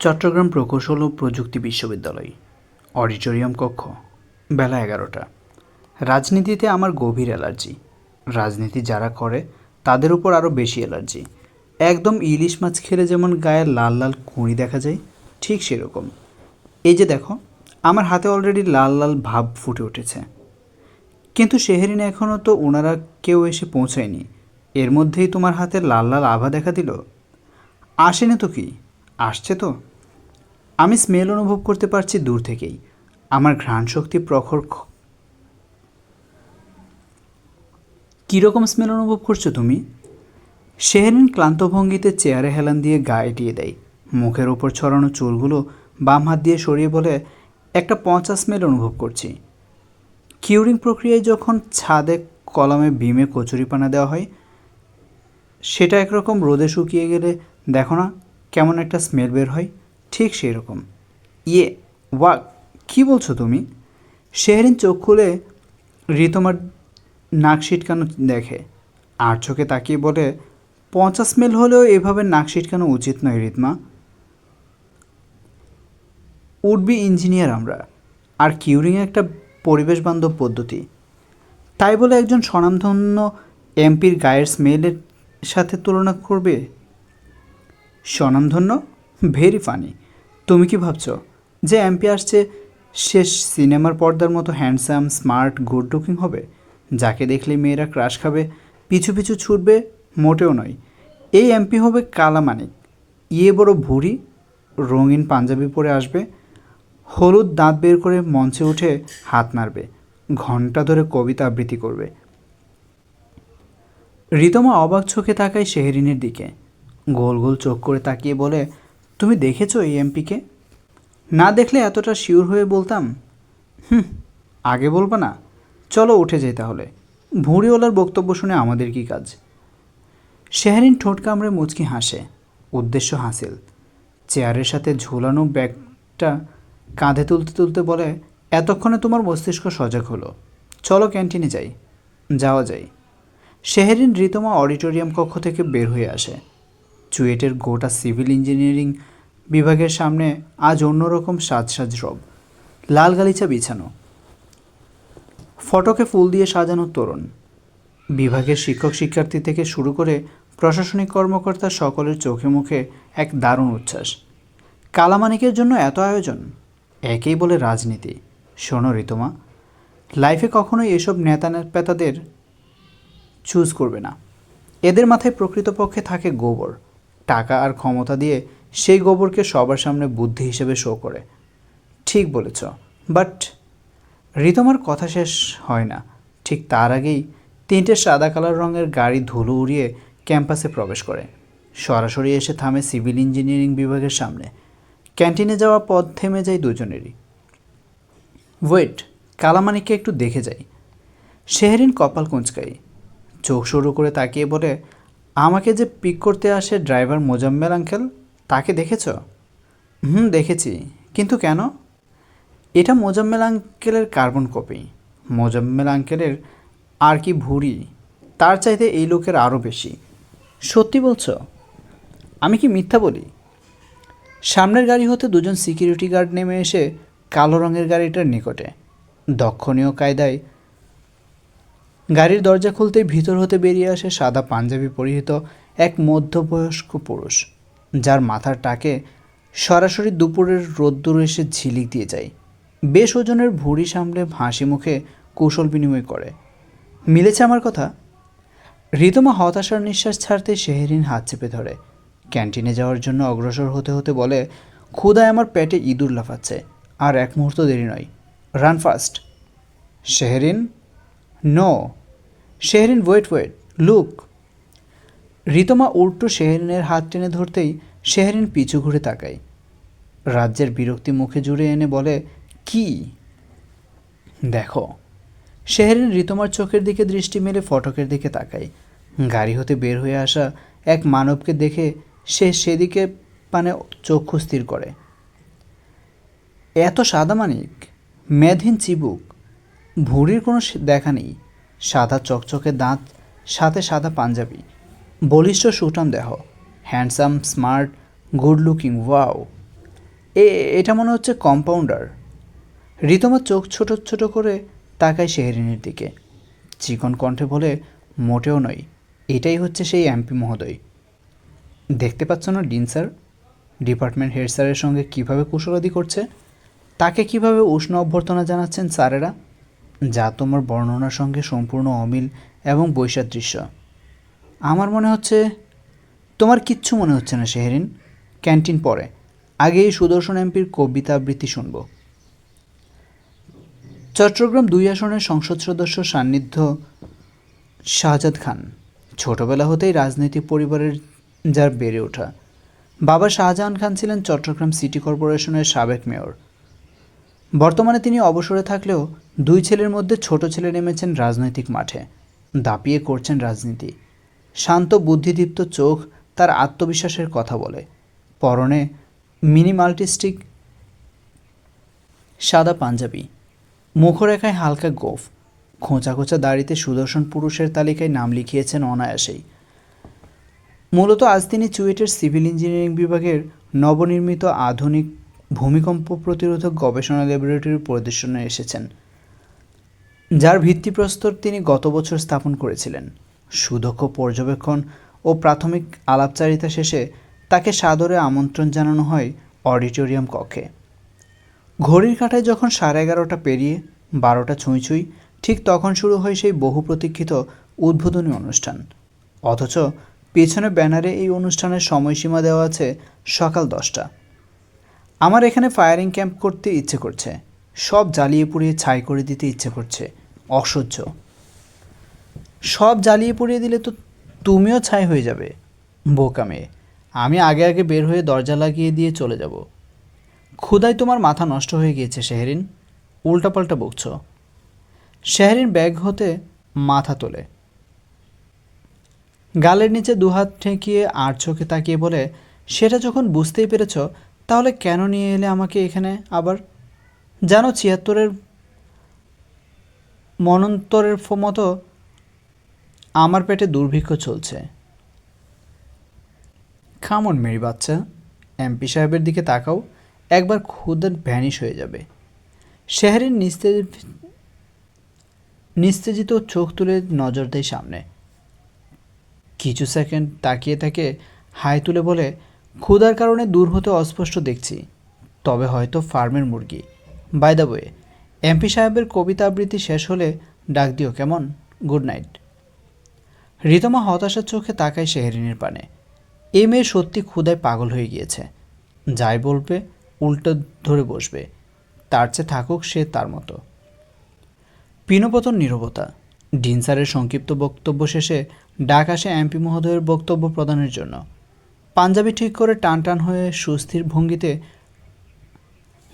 চট্টগ্রাম প্রকৌশল ও প্রযুক্তি বিশ্ববিদ্যালয়, অডিটোরিয়াম কক্ষ, বেলা 11টা। রাজনীতিতে আমার গভীর অ্যালার্জি। রাজনীতি যারা করে তাদের উপর আরও বেশি অ্যালার্জি। একদম ইলিশ মাছ খেলে যেমন গায়ে লাল লাল কুঁড়ি দেখা যায়, ঠিক সেরকম। এই যে দেখো, আমার হাতে অলরেডি লাল লাল ভাব ফুটে উঠেছে। কিন্তু শেহরিন, এখনও তো ওনারা কেউ এসে পৌঁছায়নি। এর মধ্যেই তোমার হাতে লাল লাল আভা দেখা দিল। আসেনি তো কি, আসছে তো। আমি স্মেল অনুভব করতে পারছি দূর থেকেই। আমার ঘ্রাণ শক্তি প্রখর। কীরকম স্মেল অনুভব করছো তুমি? শেহরিন ক্লান্ত ভঙ্গিতে চেয়ারে হেলান দিয়ে গা এটিয়ে দেয়। মুখের ওপর ছড়ানো চুলগুলো বাম হাত দিয়ে সরিয়ে বলে, একটা পচা স্মেল অনুভব করছি। কিউরিং প্রক্রিয়ায় যখন ছাদে কলমে বিমে কচুরিপানা দেওয়া হয়, সেটা একরকম রোদে শুকিয়ে গেলে দেখো না কেমন একটা স্মেল বের হয়, ঠিক সেই রকম। ইয়ে, ওয়া, কী বলছো তুমি? শেহরিন চোখ খুলে ঋতমার নাক সিটকানো দেখে, আর চোখে তাকিয়ে বলে, পচা স্মেল হলেও এভাবে নাক সিটকানো উচিত নয় রিতমা। উডবি ইঞ্জিনিয়ার আমরা, আর কিউরিং একটা পরিবেশ বান্ধব পদ্ধতি। তাই বলে একজন স্বনামধন্য এমপির গায়ের স্মেলের সাথে তুলনা করবে? স্বনামধন্য? Very funny. তুমি কি ভাবছ যে এমপি আসছে সে সিনেমার পর্দার মতো হ্যান্ডসাম, স্মার্ট, গুড লুকিং হবে, যাকে দেখলে মেয়েরা ক্রাশ খাবে, পিছু পিছু ছুটবে? মোটেও নয়। এই এমপি হবে কালামানিক, ইয়ে বড় ভুঁড়ি, রঙিন পাঞ্জাবি পরে আসবে, হলুদ দাঁত বের করে মঞ্চে উঠে হাত নাড়বে, ঘণ্টা ধরে কবিতা আবৃত্তি করবে। রিতমা অবাক চোখে তাকায় শেহরিনের দিকে, গোল গোল চোখ করে তাকিয়ে বলে, তুমি দেখেছো এই এমপিকে? না দেখলে এতটা শিওর হয়ে বলতাম। হুম, আগে বলবো না? চলো উঠে যাই তাহলে। ভুঁড়িওয়ালার বক্তব্য শুনে আমাদের কি কাজ? শেহরিন ঠোঁট কামড়ে মুচকি হাসে, উদ্দেশ্য হাসিল। চেয়ারের সাথে ঝুলানো ব্যাগটা কাঁধে তুলতে তুলতে বলে, এতক্ষণে তোমার মস্তিষ্ক সজাগ হলো। চলো ক্যান্টিনে যাই। যাওয়া যায়। শেহরিন রিতমা অডিটোরিয়াম কক্ষ থেকে বের হয়ে আসে। চুয়েটের গোটা সিভিল ইঞ্জিনিয়ারিং বিভাগের সামনে আজ অন্যরকম সাজ রব। লাল গালিচা বিছানো, ফটকে ফুল দিয়ে সাজানো তোরণ। বিভাগের শিক্ষক শিক্ষার্থী থেকে শুরু করে প্রশাসনিক কর্মকর্তা সকলের চোখে মুখে এক দারুণ উচ্ছ্বাস। কালামানিকের জন্য এত আয়োজন, একেই বলে রাজনীতি। শোনো রিতমা, লাইফে কখনোই এসব নেতা পেতাদের চুজ করবে না। এদের মাথায় প্রকৃতপক্ষে থাকে গোবর। টাকা আর ক্ষমতা দিয়ে সেই গোবরকে সবার সামনে বুদ্ধি হিসেবে শো করে। ঠিক বলেছ, বাট রিতমার কথা শেষ হয় না। ঠিক তার আগেই 3টে সাদা কালার রঙের গাড়ি ধুলো উড়িয়ে ক্যাম্পাসে প্রবেশ করে। সরাসরি এসে থামে সিভিল ইঞ্জিনিয়ারিং বিভাগের সামনে। ক্যান্টিনে যাওয়া পথ থেমে যায় দুজনেরই। ওয়েট, কালামানিককে একটু দেখে যাই। শেহরিন কপাল কুঁচকাই, চোখ সরু করে তাকিয়ে বলে, আমাকে যে পিক করতে আসে ড্রাইভার মোজাম্মেল আঙ্কেল, তাকে দেখেছ? হুম, দেখেছি। কিন্তু কেন? এটা মোজাম্মেল আঙ্কেলের কার্বন কপি। মোজাম্মেল আঙ্কেলের আর কি ভুঁড়ি, তার চাইতে এই লোকের আরও বেশি। সত্যি বলছ? আমি কি মিথ্যা বলি? সামনের গাড়ি হতে দুজন সিকিউরিটি গার্ড নেমে এসে কালো রঙের গাড়িটার নিকটে দক্ষিণীয় কায়দায় গাড়ির দরজা খুলতেই ভিতর হতে বেরিয়ে আসে সাদা পাঞ্জাবি পরিহিত এক মধ্যবয়স্ক পুরুষ, যার মাথার টাকে সরাসরি দুপুরের রোদ্দুর এসে ঝিলিক দিয়ে যায়। বেশ ওজনের ভুঁড়ি সামলে হাসি মুখে কৌশল বিনিময় করে। মিলেছে আমার কথা? রিতমা হতাশার নিঃশ্বাস ছাড়তে শেহরিন হাত চেপে ধরে। ক্যান্টিনে যাওয়ার জন্য অগ্রসর হতে হতে বলে, ক্ষুধায় আমার পেটে ইঁদুর লাফাচ্ছে, আর এক মুহূর্ত দেরি নয়। Run fast. Shehrin, no. Shehrin, wait, look. Ritama উল্টো শেহরিনের হাত টেনে ধরতেই শেহরিন পিছু ঘুরে তাকায়। রাজ্যের বিরক্তি মুখে জুড়ে এনে বলে, কি? দেখো। শেহরিন রিতমার চোখের দিকে দৃষ্টি মেলে ফটকের দিকে তাকায়। গাড়ি হতে বের হয়ে আসা এক মানবকে দেখে সে সেদিকে পানে চক্ষু স্থির করে। এত সাদা মানিক, মেদহীন চিবুক, ভুঁড়ির কোনো দেখা নেই, সাদা চকচকে দাঁত, সাথে সাদা পাঞ্জাবি, বলিষ্ঠ সুঠাম দেহ, handsome, smart, good looking. Wow! এটা মনে হচ্ছে কম্পাউন্ডার। রিতমা চোখ ছোট ছোট করে তাকায় শেহরিনের দিকে, চিকন কণ্ঠে বলে, মোটেও নয়, এটাই হচ্ছে সেই এমপি মহোদয়। দেখতে পাচ্ছ না ডিন স্যার ডিপার্টমেন্ট হেড স্যারের সঙ্গে কীভাবে কুশলাদি করছে, তাকে কিভাবে উষ্ণ অভ্যর্থনা জানাচ্ছেন স্যারেরা, যা তোমার বর্ণনার সঙ্গে সম্পূর্ণ অমিল এবং বৈসাদৃশ্য। আমার মনে হচ্ছে তোমার কিচ্ছু মনে হচ্ছে না শেহরিন। ক্যান্টিন পরে, আগে এই সুদর্শন এমপির কবিতা আবৃত্তি শুনব। চট্টগ্রাম 2 আসনের সংসদ সদস্য সান্নিধ্য শাহজাদ খান ছোটবেলা হতেই রাজনৈতিক পরিবারের যার বেড়ে ওঠা। বাবা শাহজাহান খান ছিলেন চট্টগ্রাম সিটি কর্পোরেশনের সাবেক মেয়র। বর্তমানে তিনি অবসরে থাকলেও 2 ছেলের মধ্যে ছোট ছেলে নেমেছেন রাজনৈতিক মাঠে, দাপিয়ে করছেন রাজনীতি। শান্ত বুদ্ধিদীপ্ত চোখ তার আত্মবিশ্বাসের কথা বলে। পরনে মিনিমালিস্টিক সাদা পাঞ্জাবি, মুখরেখায় হালকা গোঁফ, খোঁচা খোঁচা দাড়িতে সুদর্শন পুরুষের তালিকায় নাম লিখিয়েছেন অনায়াসেই। মূলত আজ তিনি চুয়েটের সিভিল ইঞ্জিনিয়ারিং বিভাগের নবনির্মিত আধুনিক ভূমিকম্প প্রতিরোধক গবেষণা ল্যাবরেটরি পরিদর্শনে এসেছেন, যার ভিত্তিপ্রস্তর তিনি গত বছর স্থাপন করেছিলেন। সুদক্ষ পর্যবেক্ষণ ও প্রাথমিক আলাপচারিতা শেষে তাকে সাদরে আমন্ত্রণ জানানো হয় অডিটোরিয়াম কক্ষে। ঘড়ির কাঁটায় যখন 11:30 পেরিয়ে 12টা ছুঁই ছুঁই, ঠিক তখন শুরু হয় সেই বহু প্রতীক্ষিত উদ্বোধনী অনুষ্ঠান। অথচ পেছনে ব্যানারে এই অনুষ্ঠানের সময়সীমা দেওয়া আছে সকাল 10টা। আমার এখানে ফায়ারিং ক্যাম্প করতে ইচ্ছে করছে, সব জ্বালিয়ে পুড়িয়ে ছাই করে দিতে ইচ্ছে করছে। অসহ্য। সব জ্বালিয়ে পুড়িয়ে দিলে তো তুমিও ছাই হয়ে যাবে। বোকা মেয়ে, আমি আগে আগে বের হয়ে দরজা লাগিয়ে দিয়ে চলে যাব। ক্ষুধায় তোমার মাথা নষ্ট হয়ে গিয়েছে শেহরিন, উল্টাপাল্টা বকছ। শেহরিন ব্যাগ হতে মাথা তোলে, গালের নিচে দুহাত ঠেকিয়ে আর চোখে তাকিয়ে বলে, সেটা যখন বুঝতেই পেরেছ, তাহলে কেন নিয়ে এলে আমাকে এখানে আবার? জানো 76-এর মনন্তরের মতো আমার পেটে দুর্ভিক্ষ চলছে। খামন মেরি বাচ্চা, এমপি সাহেবের দিকে তাকাও, একবার ক্ষুধা ভ্যানিশ হয়ে যাবে। শেহরিন নিস্তেজিত চোখ তুলে নজর দেয় সামনে। কিছু সেকেন্ড তাকিয়ে থেকে হাই তুলে বলে, ক্ষুধার কারণে দূর হতে অস্পষ্ট দেখছি, তবে হয়তো ফার্মের মুরগি। বাই দ্য ওয়ে, এমপি সাহেবের কবিতা আবৃত্তি শেষ হলে ডাক দিও কেমন? Good night. রিতমা হতাশার চোখে তাকায় শেহরিনের পানে। এই মেয়ে সত্যি ক্ষুধায় পাগল হয়ে গিয়েছে। যাই বলবে উল্টো ধরে বসবে, তার চেয়ে থাকুক সে তার মতো। পিনপতন নীরবতা। ডিন স্যারের সংক্ষিপ্ত বক্তব্য শেষে ডাক আসে এমপি মহোদয়ের বক্তব্য প্রদানের জন্য। পাঞ্জাবি ঠিক করে টান টান হয়ে সুস্থির ভঙ্গিতে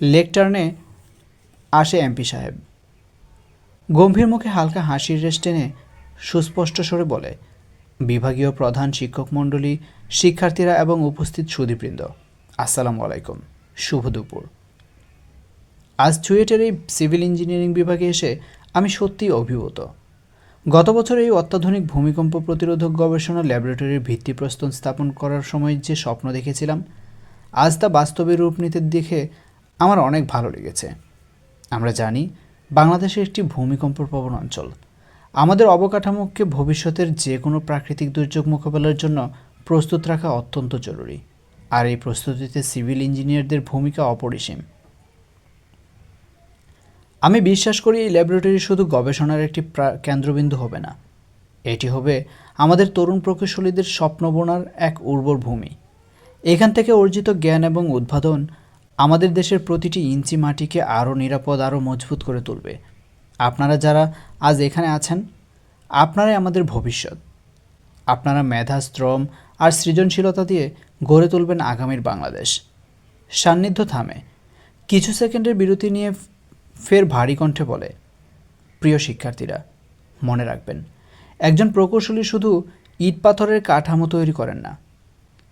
লেকটার্নে আসে এমপি সাহেব। গম্ভীর মুখে হালকা হাসির রেশ টেনে সুস্পষ্ট স্বরে বলে, বিভাগীয় প্রধান, শিক্ষক মণ্ডলী, শিক্ষার্থীরা এবং উপস্থিত সুধীবৃন্দ, আসসালামু আলাইকুম, শুভ দুপুর। আজ চুয়েটের এই সিভিল ইঞ্জিনিয়ারিং বিভাগে এসে আমি সত্যিই অভিভূত। গত বছর এই অত্যাধুনিক ভূমিকম্প প্রতিরোধক গবেষণা ল্যাবরেটরির ভিত্তিপ্রস্তর স্থাপন করার সময় যে স্বপ্ন দেখেছিলাম, আজ তা বাস্তবে রূপ নিতে দেখে আমার অনেক ভালো লেগেছে। আমরা জানি বাংলাদেশে একটি ভূমিকম্প প্রবণ অঞ্চল। আমাদের অবকাঠামোকে ভবিষ্যতের যে কোনো প্রাকৃতিক দুর্যোগ মোকাবেলার জন্য প্রস্তুত রাখা অত্যন্ত জরুরি, আর এই প্রস্তুতিতে সিভিল ইঞ্জিনিয়ারদের ভূমিকা অপরিসীম। আমি বিশ্বাস করি এই ল্যাবরেটরি শুধু গবেষণার একটি কেন্দ্রবিন্দু হবে না, এটি হবে আমাদের তরুণ প্রকৌশলীদের স্বপ্ন বোনার এক উর্বর ভূমি। এখান থেকে অর্জিত জ্ঞান এবং উদ্ভাবন আমাদের দেশের প্রতিটি ইঞ্চি মাটিকে আরও নিরাপদ, আরও মজবুত করে তুলবে। আপনারা যারা আজ এখানে আছেন, আপনারাই আমাদের ভবিষ্যৎ। আপনারা মেধা, শ্রম আর সৃজনশীলতা দিয়ে গড়ে তুলবেন আগামীর বাংলাদেশ। সান্নিধ্য থামে, কিছু সেকেন্ডের বিরতি নিয়ে ফের ভারী কণ্ঠে বলে, প্রিয় শিক্ষার্থীরা, মনে রাখবেন, একজন প্রকৌশলী শুধু ইট পাথরের কাঠামো তৈরি করেন না,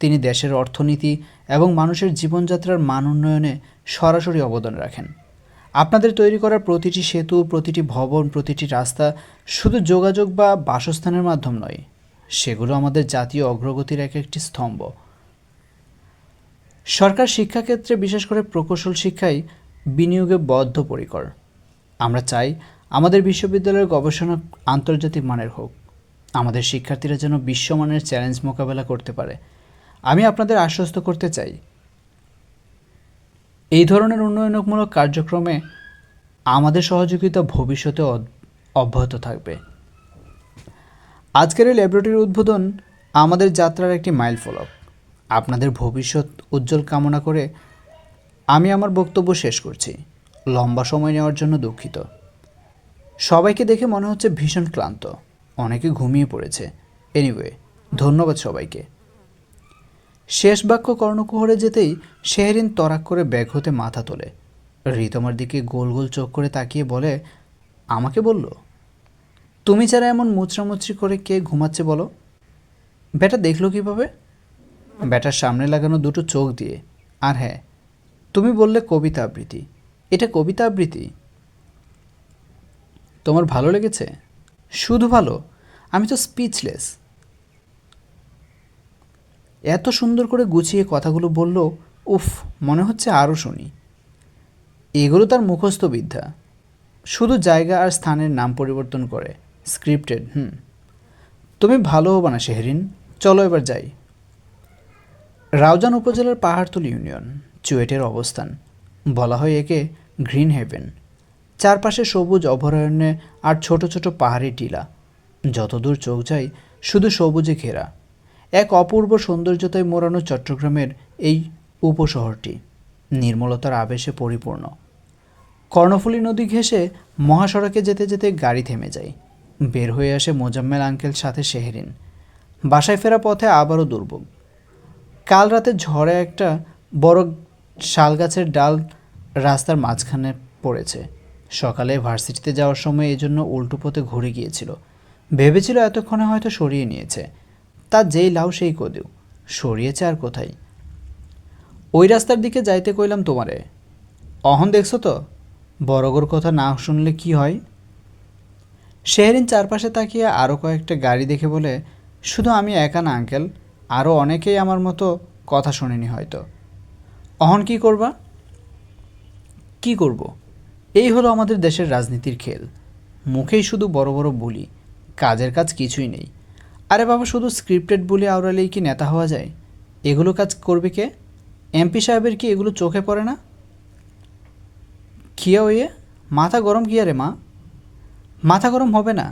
তিনি দেশের অর্থনীতি এবং মানুষের জীবনযাত্রার মান উন্নয়নে সরাসরি অবদান রাখেন। আপনাদের তৈরি করা প্রতিটি সেতু, প্রতিটি ভবন, প্রতিটি রাস্তা শুধু যোগাযোগ বা বাসস্থানের মাধ্যম নয়, সেগুলো আমাদের জাতীয় অগ্রগতির একটি স্তম্ভ। সরকার শিক্ষাক্ষেত্রে বিশেষ করে প্রকৌশল শিক্ষায় বিনিয়োগে বদ্ধপরিকর। আমরা চাই আমাদের বিশ্ববিদ্যালয়ের গবেষণা আন্তর্জাতিক মানের হোক, আমাদের শিক্ষার্থীরা যেন বিশ্বমানের চ্যালেঞ্জ মোকাবেলা করতে পারে। আমি আপনাদের আশ্বস্ত করতে চাই, এই ধরনের উন্নয়নমূলক কার্যক্রমে আমাদের সহযোগিতা ভবিষ্যতে অব্যাহত থাকবে। আজকের এই ল্যাবরেটরির উদ্বোধন আমাদের যাত্রার একটি মাইলফলক। আপনাদের ভবিষ্যৎ উজ্জ্বল কামনা করে আমি আমার বক্তব্য শেষ করছি। লম্বা সময় নেওয়ার জন্য দুঃখিত। সবাইকে দেখে মনে হচ্ছে ভীষণ ক্লান্ত, অনেকে ঘুমিয়ে পড়েছে। এনিওয়ে, ধন্যবাদ সবাইকে। শেষ বাক্য কর্ণকুহরে যেতেই শেহরিন তরাক করে ব্যাগ হতে মাথা তোলে, রিতমার দিকে গোল গোল চোখ করে তাকিয়ে বলে, আমাকে বলল, তুমি ছাড়া এমন মুচড়ামুচড়ি করে কে ঘুমাচ্ছে বলো? ব্যাটা দেখলো কীভাবে? ব্যাটার সামনে লাগানো দুটো চোখ দিয়ে। আর হ্যাঁ, তুমি বললে কবিতা আবৃত্তি, এটা কবিতা আবৃত্তি? তোমার ভালো লেগেছে? শুধু ভালো? আমি তো স্পিচলেস। এত সুন্দর করে গুছিয়ে কথাগুলো বলল, উফ, মনে হচ্ছে আরও শুনি। এগুলো তার মুখস্থ বিদ্যা, শুধু জায়গা আর স্থানের নাম পরিবর্তন করে। স্ক্রিপ্টেড। তুমি ভালো হবা না শেহরিন, চলো এবার যাই। রাউজান উপজেলার পাহাড়তলী ইউনিয়ন, চুয়েটের অবস্থান। বলা হয় একে গ্রিন হেভেন। চারপাশে সবুজ অভয়ারণ্যে আর ছোট ছোট পাহাড়ি টিলা। যতদূর চোখ যায় শুধু সবুজে ঘেরা। এক অপূর্ব সৌন্দর্যতায় মোড়ানো চট্টগ্রামের এই উপশহরটি নির্মলতার আবেশে পরিপূর্ণ। কর্ণফুলী নদী ঘেঁষে মহাসড়কে যেতে যেতে গাড়ি থেমে যায়। বের হয়ে আসে মোজাম্মেল আঙ্কেল, সাথে শেহরিন। বাসায় ফেরা পথে আবারও দুর্ভোগ। কাল রাতে ঝড়ে একটা বড় শাল গাছের ডাল রাস্তার মাঝখানে পড়েছে। সকালে ভার্সিটিতে যাওয়ার সময় এই জন্য উল্টো পথে ঘুরে গিয়েছিল। ভেবেছিল এতক্ষণে হয়তো সরিয়ে নিয়েছে। তা যেই লাউ সেই কদেও, সরিয়েছে আর কোথায়। ওই রাস্তার দিকে যাইতে কইলাম তোমারে। অহন দেখছো তো, বড়গোর কথা না শুনলে কি হয়। শেহরিন চারপাশে তাকিয়ে আরও কয়েকটা গাড়ি দেখে বলে, শুধু আমি একা না আঙ্কেল, আরও অনেকেই আমার মতো কথা শোনেনি হয়তো। অহন কি করবা? কি করব? এই হলো আমাদের দেশের রাজনীতির খেল। মুখেই শুধু বড় বড় বুলি, কাজের কাজ কিছুই নেই। আরে বাবা, শুধু স্ক্রিপ্টেড বুলি আওড়ালেই কি নেতা হওয়া যায়? এগুলো কাজ করবে কে? এমপি সাহেবের কি এগুলো চোখে পড়ে না? কিয়া ওয়ে, মাথা গরম কিয়া রে মা? মাথা গরম হবে না।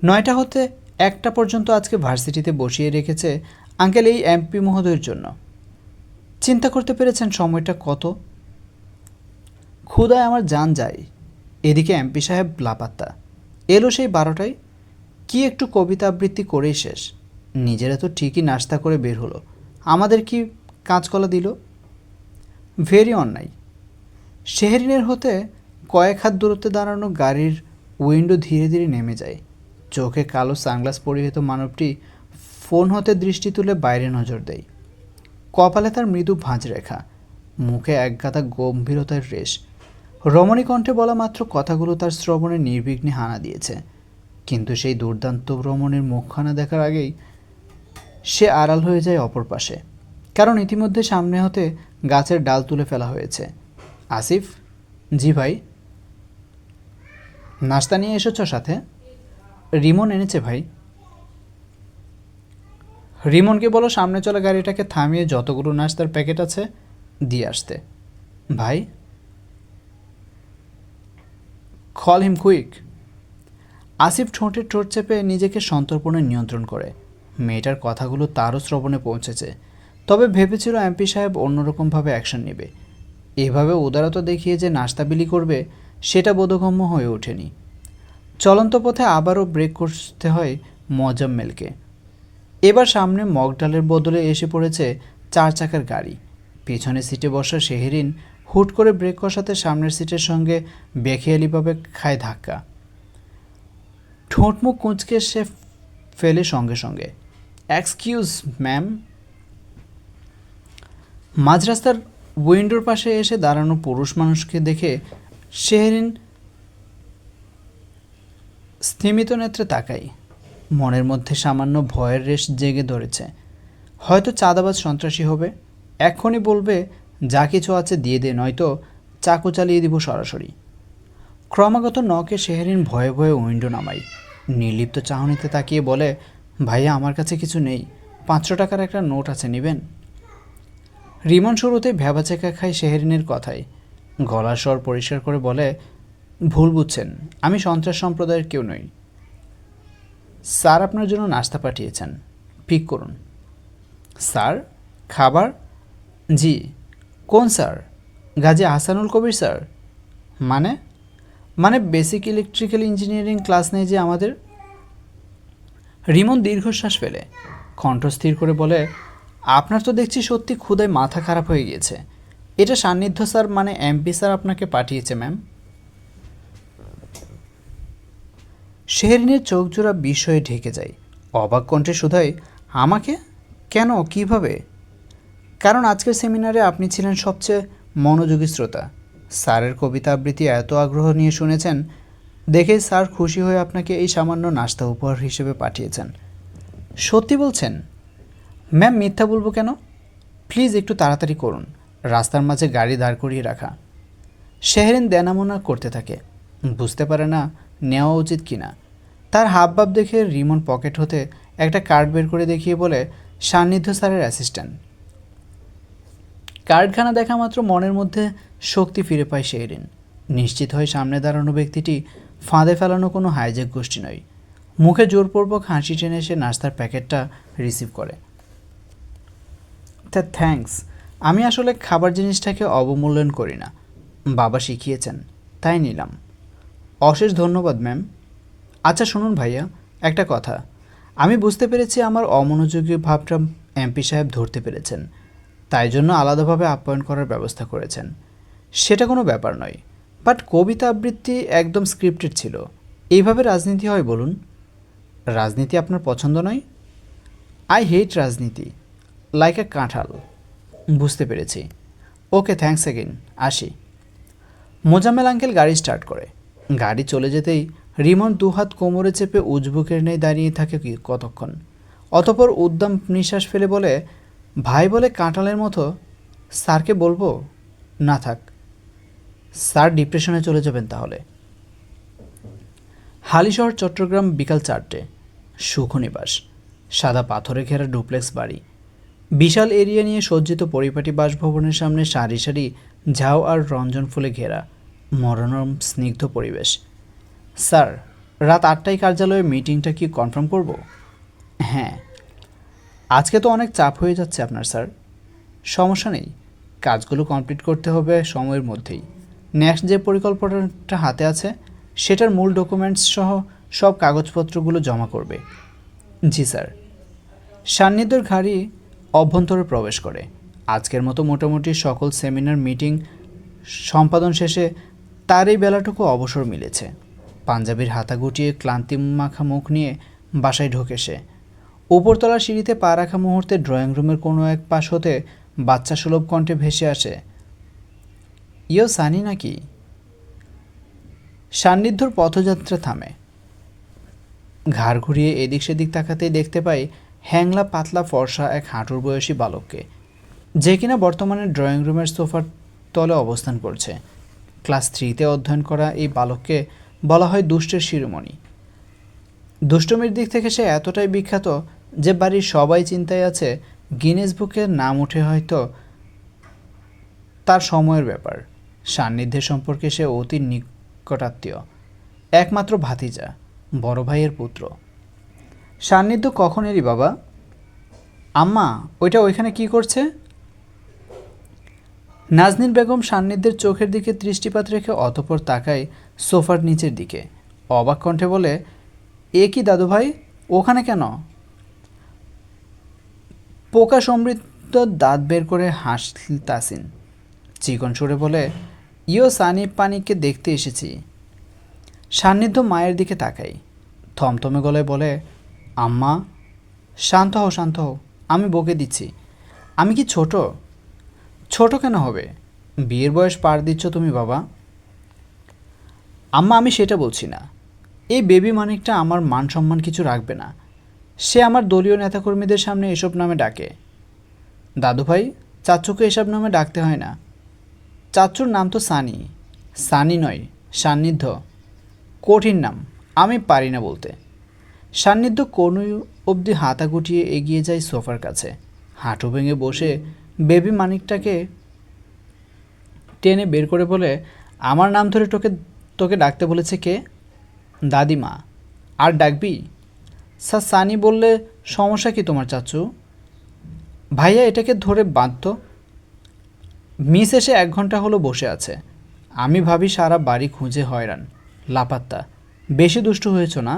9টা হতে 1টা পর্যন্ত আজকে ভার্সিটিতে বসিয়ে রেখেছে আঙ্কেল এই এমপি মহোদয়ের জন্য। চিন্তা করতে পেরেছেন সময়টা কত? ক্ষুধায় আমার জান যায়। এদিকে এমপি সাহেব লাপাত্তা। এলো সেই 12টায়, কি একটু কবিতা আবৃত্তি করেই শেষ। নিজেরা তো ঠিকই নাস্তা করে বের হলো, আমাদের কি কাঁচকলা দিল? ভেরি অন্যায়। শেহরিনের হতে কয়েক হাত দূরত্বে দাঁড়ানো গাড়ির উইন্ডো ধীরে ধীরে নেমে যায়। চোখে কালো সানগ্লাস পরিহিত মানবটি ফোন হতে দৃষ্টি তুলে বাইরে নজর দেয়। কপালে তার মৃদু ভাঁজ রেখা, মুখে একগাদা গম্ভীরতার রেশ। রমণী কণ্ঠে বলা মাত্র কথাগুলো তার শ্রবণে নির্বিঘ্নে হানা দিয়েছে। কিন্তু সেই দুর্দান্ত রমণীর মুখখানা দেখার আগেই সে আড়াল হয়ে যায় অপর পাশে, কারণ ইতিমধ্যে সামনে হতে গাছের ডাল তুলে ফেলা হয়েছে। আসিফ? জি ভাই। নাস্তা নিয়ে এসেছ সাথে? রিমন এনেছে ভাই। রিমনকে বলো সামনে চলা গাড়িটাকে থামিয়ে যতগুলো নাস্তার প্যাকেট আছে দিয়ে আসতে। ভাই? Call him quick. আসিফ ঠোঁটে ঠোঁট চেপে নিজেকে সন্তর্পণে নিয়ন্ত্রণ করে। মেয়েটার কথাগুলো তারও শ্রবণে পৌঁছেছে, তবে ভেবেছিল এমপি সাহেব অন্যরকমভাবে অ্যাকশন নেবে। এভাবে উদারতা দেখিয়ে যে নাস্তা বিলি করবে সেটা বোধগম্য হয়ে ওঠেনি। চলন্ত পথে আবারও ব্রেক করতে হয় মোজাম্মেলকে। এবার সামনে মগডালের বদলে এসে পড়েছে 4 চাকার গাড়ি। পেছনে সিটে বসা শেহরিন হুট করে ব্রেক কষাতে সামনের সিটের সঙ্গে বেখেয়ালিভাবে খায় ধাক্কা। ঠোঁট মুখ কুঁচকে সে ফেলে সঙ্গে সঙ্গে, এক্সকিউজ ম্যাম। মাঝ রাস্তার উইন্ডোর পাশে এসে দাঁড়ানো পুরুষ মানুষকে দেখে শেহরিন স্থিমিত নেত্রে তাকাই। মনের মধ্যে সামান্য ভয়ের রেশ জেগে ধরেছে। হয়তো চাঁদাবাজ সন্ত্রাসী হবে, এক্ষুনি বলবে যা কিছু আছে দিয়ে দে, নয়তো চাকু চালিয়ে দিব সরাসরি। ক্রমাগত নখে শেহরিন ভয়ে ভয়ে উইন্ডো নামাই। নির্লিপ্ত চাহনিতে তাকিয়ে বলে, ভাইয়া আমার কাছে কিছু নেই, 500 টাকার একটা নোট আছে, নেবেন? রিমন শুরুতে ভ্যাবাচেকা খায় শেহরিনের কথায়। গলার স্বর পরিষ্কার করে বলে, ভুল বুঝছেন, আমি সন্ত্রাস সম্প্রদায়ের কেউ নই। স্যার আপনার জন্য নাস্তা পাঠিয়েছেন, পিক করুন। স্যার? খাবার? জি। কোন স্যার? গাজী আহসানুল কবির স্যার। মানে? মানে বেসিক ইলেকট্রিক্যাল ইঞ্জিনিয়ারিং ক্লাস নেই যে আমাদের? রিমন দীর্ঘশ্বাস ফেলে কণ্ঠ স্থির করে বলে, আপনার তো দেখছি সত্যি ক্ষুধায় মাথা খারাপ হয়ে গিয়েছে। এটা সান্নিধ্য স্যার মানে এমপি স্যার আপনাকে পাঠিয়েছে ম্যাম। শেহরিনের চোখ জোড়া বিস্ময়ে ঢেকে যায়। অবাক কণ্ঠে শুধায়, আমাকে? কেন, কিভাবে? কারণ আজকের সেমিনারে আপনি ছিলেন সবচেয়ে মনোযোগী শ্রোতা। স্যারের কবিতা আবৃত্তি এত আগ্রহ নিয়ে শুনেছেন দেখে স্যার খুশি হয়ে আপনাকে এই সামান্য নাস্তা উপহার হিসেবে পাঠিয়েছেন। সত্যি বলছেন? ম্যাম মিথ্যা বলবো কেন? প্লিজ একটু তাড়াতাড়ি করুন, রাস্তার মাঝে গাড়ি দাঁড় করিয়ে রাখা। শেহরিন দেনামোনা করতে থাকে, বুঝতে পারে না নেওয়া উচিত কিনা। তার হাবভাব দেখে রিমন পকেট হতে একটা কার্ড বের করে দেখিয়ে বলে, সান্নিধ্য স্যারের অ্যাসিস্ট্যান্ট। কার্ডখানা দেখা মাত্র মনের মধ্যে শক্তি ফিরে পায় শেহরিন। নিশ্চিত হয় সামনে দাঁড়ানো ব্যক্তিটি ফাঁদে ফেলানো কোনো হাইজ্যাক গোষ্ঠী নয়। মুখে জোরপূর্বক হাসি টেনে সে নাস্তার প্যাকেটটা রিসিভ করে। তা থ্যাঙ্কস, আমি আসলে খাবার জিনিসটাকে অবমূল্যায়ন করি না, বাবা শিখিয়েছেন তাই নিলাম। অশেষ ধন্যবাদ ম্যাম। আচ্ছা শুনুন ভাইয়া, একটা কথা, আমি বুঝতে পেরেছি আমার অমনোযোগী ভাবটা এমপি সাহেব ধরতে পেরেছেন, তাই জন্য আলাদাভাবে আপ্যায়ন করার ব্যবস্থা করেছেন। সেটা কোনো ব্যাপার নয়, বাট কবিতা আবৃত্তি একদম স্ক্রিপ্টেড ছিল। এইভাবে রাজনীতি হয় বলুন? রাজনীতি আপনার পছন্দ নয়? আই হেট রাজনীতি লাইক এ কাঁঠাল। বুঝতে পেরেছি। ওকে, থ্যাঙ্কস এগেইন, আসি। মোজাম্মেল আঙ্কেল গাড়ি স্টার্ট করে। গাড়ি চলে যেতেই রিমন দুহাত কোমরে চেপে উজবুকের নেই দাঁড়িয়ে থাকে কতক্ষণ। অতপর উদ্দাম নিঃশ্বাস ফেলে বলে, ভাই বলে কাঁঠালের মতো, স্যারকে বলবো? না থাক, স্যার ডিপ্রেশনে চলে যাবেন তাহলে। হালিশহর চট্টগ্রাম বিকাল 4টে। সুখনিবাস, সাদা পাথরে ঘেরা ডুপ্লেক্স বাড়ি, বিশাল এরিয়া নিয়ে সজ্জিত পরিপাটি বাসভবনের সামনে সারি সারি ঝাউ আর রঞ্জন ফুলে ঘেরা মনোরম স্নিগ্ধ পরিবেশ। স্যার, রাত 8টায় কার্যালয়ে মিটিংটা কি কনফার্ম করব? হ্যাঁ। আজকে তো অনেক চাপ হয়ে যাচ্ছে আপনার স্যার। সমস্যা নেই, কাজগুলো কমপ্লিট করতে হবে সময়ের মধ্যেই। নেক্সট যে পরিকল্পনাটা হাতে আছে সেটার মূল ডকুমেন্টস সহ সব কাগজপত্রগুলো জমা করবে। জি স্যার। সান্নিধ্যর গাড়ি অভ্যন্তরে প্রবেশ করে। আজকের মতো মোটামুটি সকল সেমিনার মিটিং সম্পাদন শেষে তার এই বেলাটুকু অবসর মিলেছে। পাঞ্জাবির হাতা গুটিয়ে ক্লান্তি মাখা মুখ নিয়ে বাসায় ঢোকে সে। উপরতলার সিঁড়িতে পা রাখা মুহূর্তে ড্রয়িং রুমের কোনো এক পাশ হতে বাচ্চা সুলভ কণ্ঠে ভেসে আসে, ইয়ো সানি নাকি? সান্নিধ্যর পথযাত্রা থামে। ঘাড় ঘুরিয়ে এদিক সেদিক তাকাতেই দেখতে পাই হ্যাংলা পাতলা ফর্সা এক হাঁটুর বয়সী বালককে, যে কিনা বর্তমানে ড্রয়িং রুমের সোফার তলে অবস্থান করছে। ক্লাস 3তে অধ্যয়ন করা এই বালককে বলা হয় দুষ্টের শিরোমণি। দুষ্টমির দিক থেকে সে এতটাই বিখ্যাত যে বাড়ির সবাই চিন্তায় আছে গিনেস বুকে নাম উঠে হয়তো তার সময়ের ব্যাপার। সান্নিধ্যের সম্পর্কে সে অতি নিকটাত্মীয়, একমাত্র ভাতিজা, বড় ভাইয়ের পুত্র। সান্নিধ্য কখন এলি বাবা? আম্মা, ওইটা ওইখানে কি করছে? নাজনীন বেগম সান্নিধ্যের চোখের দিকে দৃষ্টিপাত রেখে অতঃপর তাকায় সোফার নিচের দিকে। অবাক কণ্ঠে বলে, এ কি দাদু ভাই, ওখানে কেন? পোকা সমৃদ্ধ দাঁত বের করে হাসতাসিন চিকন সুরে বলে, ইয়ো সানি পানিকে দেখতে এসেছি। সান্নিধ্য মায়ের দিকে তাকাই, থমথমে গলায় বলে, আম্মা শান্ত হও, শান্ত হও, আমি বকে দিচ্ছি। আমি কি ছোট? ছোট কেন হবে? বিয়ের বয়স পার দিচ্ছ তুমি বাবা। আম্মা আমি সেটা বলছি না, এই বেবি মানিকটা আমার মান সম্মান কিছু রাখবে না। সে আমার দলীয় নেতাকর্মীদের সামনে এসব নামে ডাকে। দাদু ভাই চাচুকে এসব নামে ডাকতে হয় না। চাচুর নাম তো সানি। সানি নয়, সান্নিধ্য। কঠিন নাম, আমি পারি না বলতে। সান্নিধ্য কোনো অবধি হাতা গুটিয়ে এগিয়ে যায় সোফার কাছে, হাঁটু ভেঙে বসে বেবি মানিকটাকে টেনে বের করে বলে, আমার নাম ধরে তোকে তোকে ডাকতে বলেছে কে? দাদিমা। আর ডাকবি? স্যার সানি বললে সমস্যা কি তোমার চাচু? ভাইয়া এটাকে ধরে বাঁধত। মিস এসে 1 ঘন্টা হলো বসে আছে। আমি ভাবি সারা বাড়ি খুঁজে হয়রান, লাপাত্তা। বেশি দুষ্টু হয়েছ না?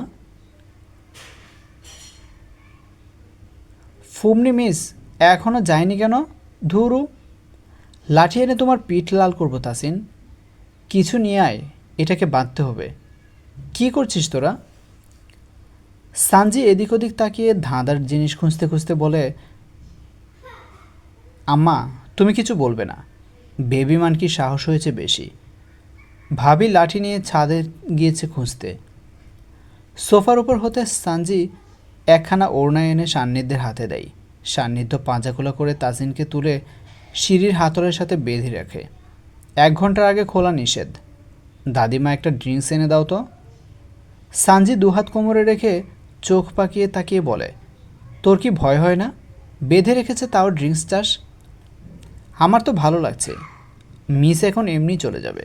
ফুমনি মিস এখনও যায়নি কেন? ধুরু, লাঠি এনে তোমার পিঠ লাল করবো তাসিন। কিছু নিয়ে আয়, এটাকে বাঁধতে হবে। কি করছিস তোরা? সানজি এদিক ওদিক তাকিয়ে ধাঁধার জিনিস খুঁজতে খুঁজতে বলে, আম্মা তুমি কিছু বলবে না। বেবি মানকির সাহস হয়েছে বেশি। ভাবি লাঠি নিয়ে ছাদে গিয়েছে খুঁজতে। সোফার উপর হতে সানজি একখানা ওড়না এনে সান্নিধ্যের হাতে দেয়। সান্নিধ্য পাঁজাখোলা করে তাসিনকে তুলে সিঁড়ির হাতলের সাথে বেঁধে রাখে। 1 ঘন্টার আগে খোলা নিষেধ। দাদিমা একটা ড্রিঙ্কস এনে দাও তো। সানজি দুহাত কোমরে রেখে চোখ পাকিয়ে তাকিয়ে বলে, তোর কি ভয় হয় না? বেঁধে রেখেছে তাও ড্রিঙ্কস চাস? আমার তো ভালো লাগছে। মিস এখন এমনি চলে যাবে।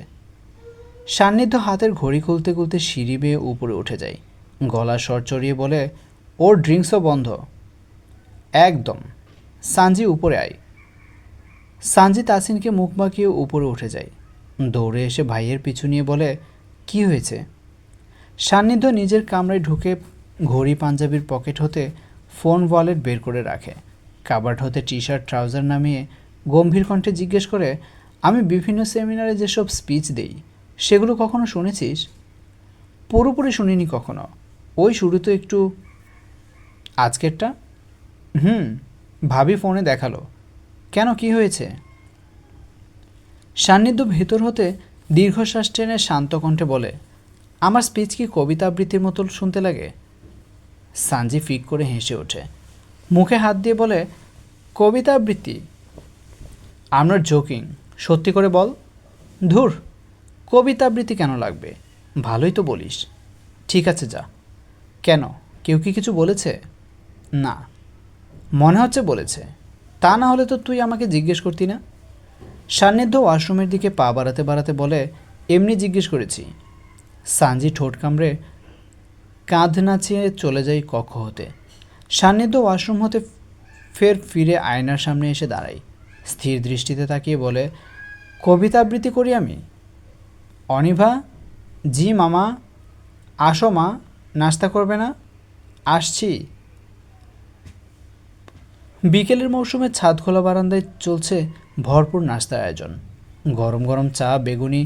সান্নিধ্য হাতের ঘড়ি খুলতে খুলতে সিঁড়ি বেয়ে উপরে উঠে যায়। গলা স্বর চড়িয়ে বলে, ওর ড্রিঙ্কসও বন্ধ। একদম। সানজি উপরে আয়। সানজি তাসিনকে মুখ বাঁকিয়ে উপরে উঠে যায়। দৌড়ে এসে ভাইয়ের পিছু নিয়ে বলে, কি হয়েছে? সান্নিধ্য নিজের কামরায় ঢুকে ঘড়ি পাঞ্জাবির পকেট হতে ফোন ওয়ালেট বের করে রাখে। কাবার্ড হতে টি শার্ট ট্রাউজার নামিয়ে গম্ভীর কণ্ঠে জিজ্ঞেস করে, আমি বিভিন্ন সেমিনারে যেসব স্পিচ দেই সেগুলো কখনো শুনেছিস? পুরোপুরি শুনিনি কখনো, ওই শুরু তো একটু। আজকেরটা? ভাবি ফোনে দেখালো। কেন, কি হয়েছে? সান্নিধ্য ভেতর হতে দীর্ঘশ্বাস টেনে শান্ত কণ্ঠে বলে, আমার স্পিচ কি কবিতা আবৃত্তির মতো শুনতে লাগে? সানজি ফিক করে হেসে ওঠে, মুখে হাত দিয়ে বলে, কবিতা আবৃত্তি? আমরা জোকিং, সত্যি করে বল। ধুর, কবিতা আবৃত্তি কেন লাগবে? ভালোই তো বলিস। ঠিক আছে যা। কেন, কেউ কি কিছু বলেছে? না, মনে হচ্ছে বলেছে। তা না হলে তো তুই আমাকে জিজ্ঞেস করতি না। সান্নিধ্য ওয়াশরুমের দিকে পা বাড়াতে বাড়াতে বলে, এমনি জিজ্ঞেস করেছি। সানজি ঠোঁট কামড়ে কাঁধ নাচিয়ে চলে যায় কক্ষ হতে। সান্নিধ্য ওয়াশরুম হতে ফের ফিরে আয়নার সামনে এসে দাঁড়াই। স্থির দৃষ্টিতে তাকিয়ে বলে, কবিতা আবৃত্তি করি আমি? অনিভা, জি মামা। আসো মা, নাস্তা করবে না? আসছি। বিকেলের মৌসুমে ছাদ খোলা বারান্দায় চলছে ভরপুর নাস্তার আয়োজন। গরম গরম চা, বেগুনি,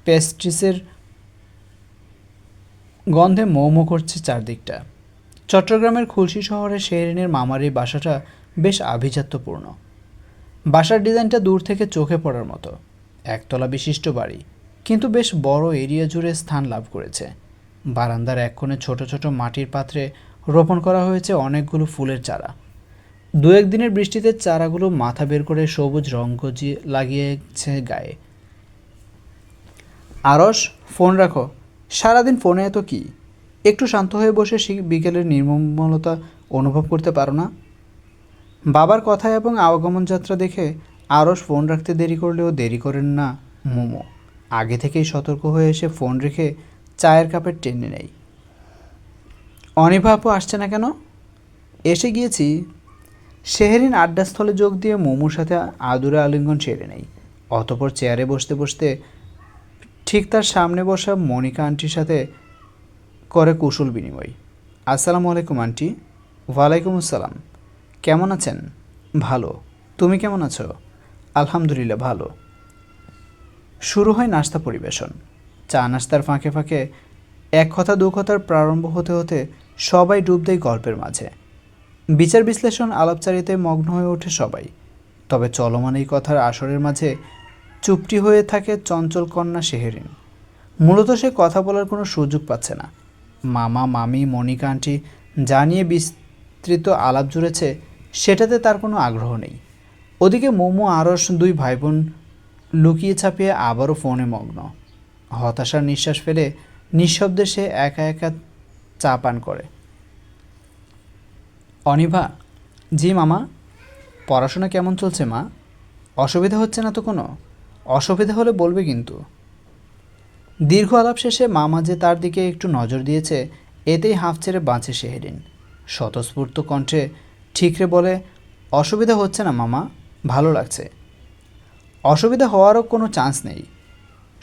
পেস্ট্রিসের গন্ধে মৌমো করছে চারদিকটা। চট্টগ্রামের খুলশী শহরে শেহরিনের মামার এই বাসাটা বেশ আভিজাত্যপূর্ণ। বাসার ডিজাইনটা দূর থেকে চোখে পড়ার মতো। একতলা বিশিষ্ট বাড়ি, কিন্তু বেশ বড় এরিয়া জুড়ে স্থান লাভ করেছে। বারান্দার এক কোণে ছোট ছোট মাটির পাত্রে রোপণ করা হয়েছে অনেকগুলো ফুলের চারা। 2-1 দিনের বৃষ্টিতে চারাগুলো মাথা বের করে সবুজ রং গজিয়ে লাগিয়েছে গায়ে। আরস, ফোন রাখো। সারাদিন ফোনে এত কি? একটু শান্ত হয়ে বসে বিকেলের নির্মলতা অনুভব করতে পারো না? বাবার কথা এবং আগমন যাত্রা দেখে আরস ফোন রাখতে দেরি করলেও দেরি করেন না মোমো। আগে থেকেই সতর্ক হয়ে এসে ফোন রেখে চায়ের কাপের টেনে নেই। অনিভা আপু আসছে না কেন? এসে গিয়েছি। শেহরিন আড্ডাস্থলে যোগ দিয়ে মোমোর সাথে আদুরে আলিঙ্গন সেরে নেই। অতপর চেয়ারে বসতে বসতে ঠিক তার সামনে বসা মনিকা আন্টির সাথে করে কুশল বিনিময়। আসসালামু আলাইকুম আন্টি। ওয়ালাইকুম আসসালাম। কেমন আছেন? ভালো। তুমি কেমন আছো? আলহামদুলিল্লাহ ভালো। শুরু হয় নাস্তা পরিবেশন। চা নাস্তার ফাঁকে ফাঁকে এক কথা দু কথার প্রারম্ভ হতে হতে সবাই ডুব দেয় গল্পের মাঝে। বিচার বিশ্লেষণ আলাপচারিতায় মগ্ন হয়ে ওঠে সবাই। তবে চলমান এই কথার আসরের মাঝে চুপটি হয়ে থাকে চঞ্চল কন্যা শেহরিন। মূলত সে কথা বলার কোনো সুযোগ পাচ্ছে না। মামা, মামি, মনিকা আন্টি যা নিয়ে বিস্তৃত আলাপ জুড়েছে সেটাতে তার কোনো আগ্রহ নেই। ওদিকে মোমো আরস দুই ভাইবোন লুকিয়ে ছাপিয়ে আবারও ফোনে মগ্ন। হতাশার নিঃশ্বাস ফেলে নিঃশব্দে সে একা একা চা পান করে। অনিভা, জি মামা। পড়াশোনা কেমন চলছে মা? অসুবিধা হচ্ছে না তো কোনো? অসুবিধা হলে বলবে কিন্তু। দীর্ঘ আলাপ শেষে মামা যে তার দিকে একটু নজর দিয়েছে এতেই হাঁফ ছেড়ে বাঁচে শেহরিন। স্বতঃস্ফূর্ত কণ্ঠে ঠিকরে বলে, অসুবিধা হচ্ছে না মামা, ভালো লাগছে। অসুবিধা হওয়ারও কোনো চান্স নেই।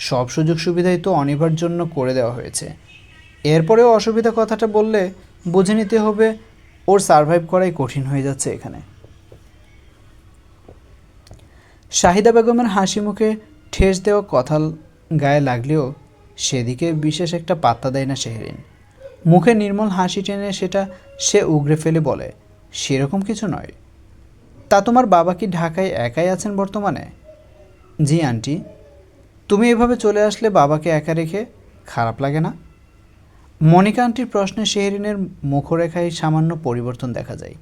সব সুযোগ সুবিধাই তো অনিবার জন্য করে দেওয়া হয়েছে। এরপরেও অসুবিধা কথাটা বললে বুঝে নিতে হবে ওর সারভাইভ করাই কঠিন হয়ে যাচ্ছে এখানে। শাহিদা বেগমের হাসি মুখে ঠেস দেওয়া কথা গায়ে লাগলেও সেদিকে বিশেষ একটা পাত্তা দেয় না শেহরিন। মুখে নির্মল হাসি টেনে সেটা সে উগরে ফেলে বলে, সেরকম কিছু নয়। তা তোমার বাবা কি ঢাকায় একাই আছেন বর্তমানে? জি আন্টি। তুমি এভাবে চলে আসলে বাবাকে একা রেখে খারাপ লাগে না? মনিকা আন্টির প্রশ্নে শেহরিনের মুখরেখায় সামান্য পরিবর্তন দেখা যায়।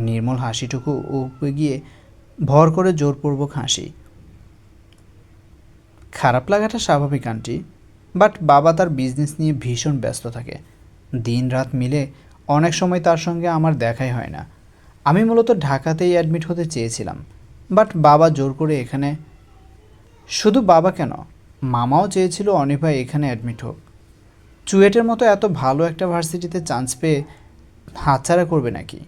নির্মল হাসিটুকু উপে গিয়ে ভর করে জোরপূর্বক হাসি। খারাপ লাগাটা স্বাভাবিক আন্টি, বাট বাবা তার বিজনেস নিয়ে ভীষণ ব্যস্ত থাকে। দিন রাত মিলে অনেক সময় তার সঙ্গে আমার দেখাই হয় না। আমি মূলত ঢাকাতেই অ্যাডমিট হতে চেয়েছিলাম, বাট বাবা জোর করে এখানে। শুধু বাবা কেন, মামাও চেয়েছিল অনিভা এখানে অ্যাডমিট হোক। চুয়েটের মতো এত ভালো একটা ভার্সিটিতে চান্স পেয়ে হাতছাড়া করবে নাকি?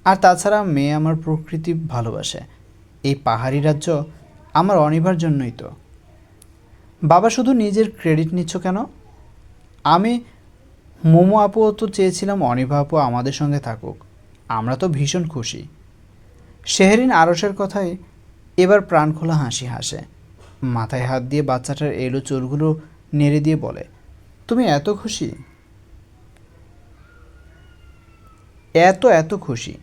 আর তাছাড়া মেয়ে আমার প্রকৃতি ভালোবাসে। এই পাহাড়ি রাজ্য আমার অনিভার জন্যই তো। বাবা শুধু নিজের ক্রেডিট নিচ্ছ কেন? আমি মোমো আপুও তো চেয়েছিলাম অনিভা আপু আমাদের সঙ্গে থাকুক। আমরা তো ভীষণ খুশি। শেহরিন আরসের কথায় এবার প্রাণখোলা হাসি হাসে। মাথায় হাত দিয়ে বাচ্চাটার এলো চুলগুলো নেড়ে দিয়ে বলে, তুমি এত খুশি? এত খুশি।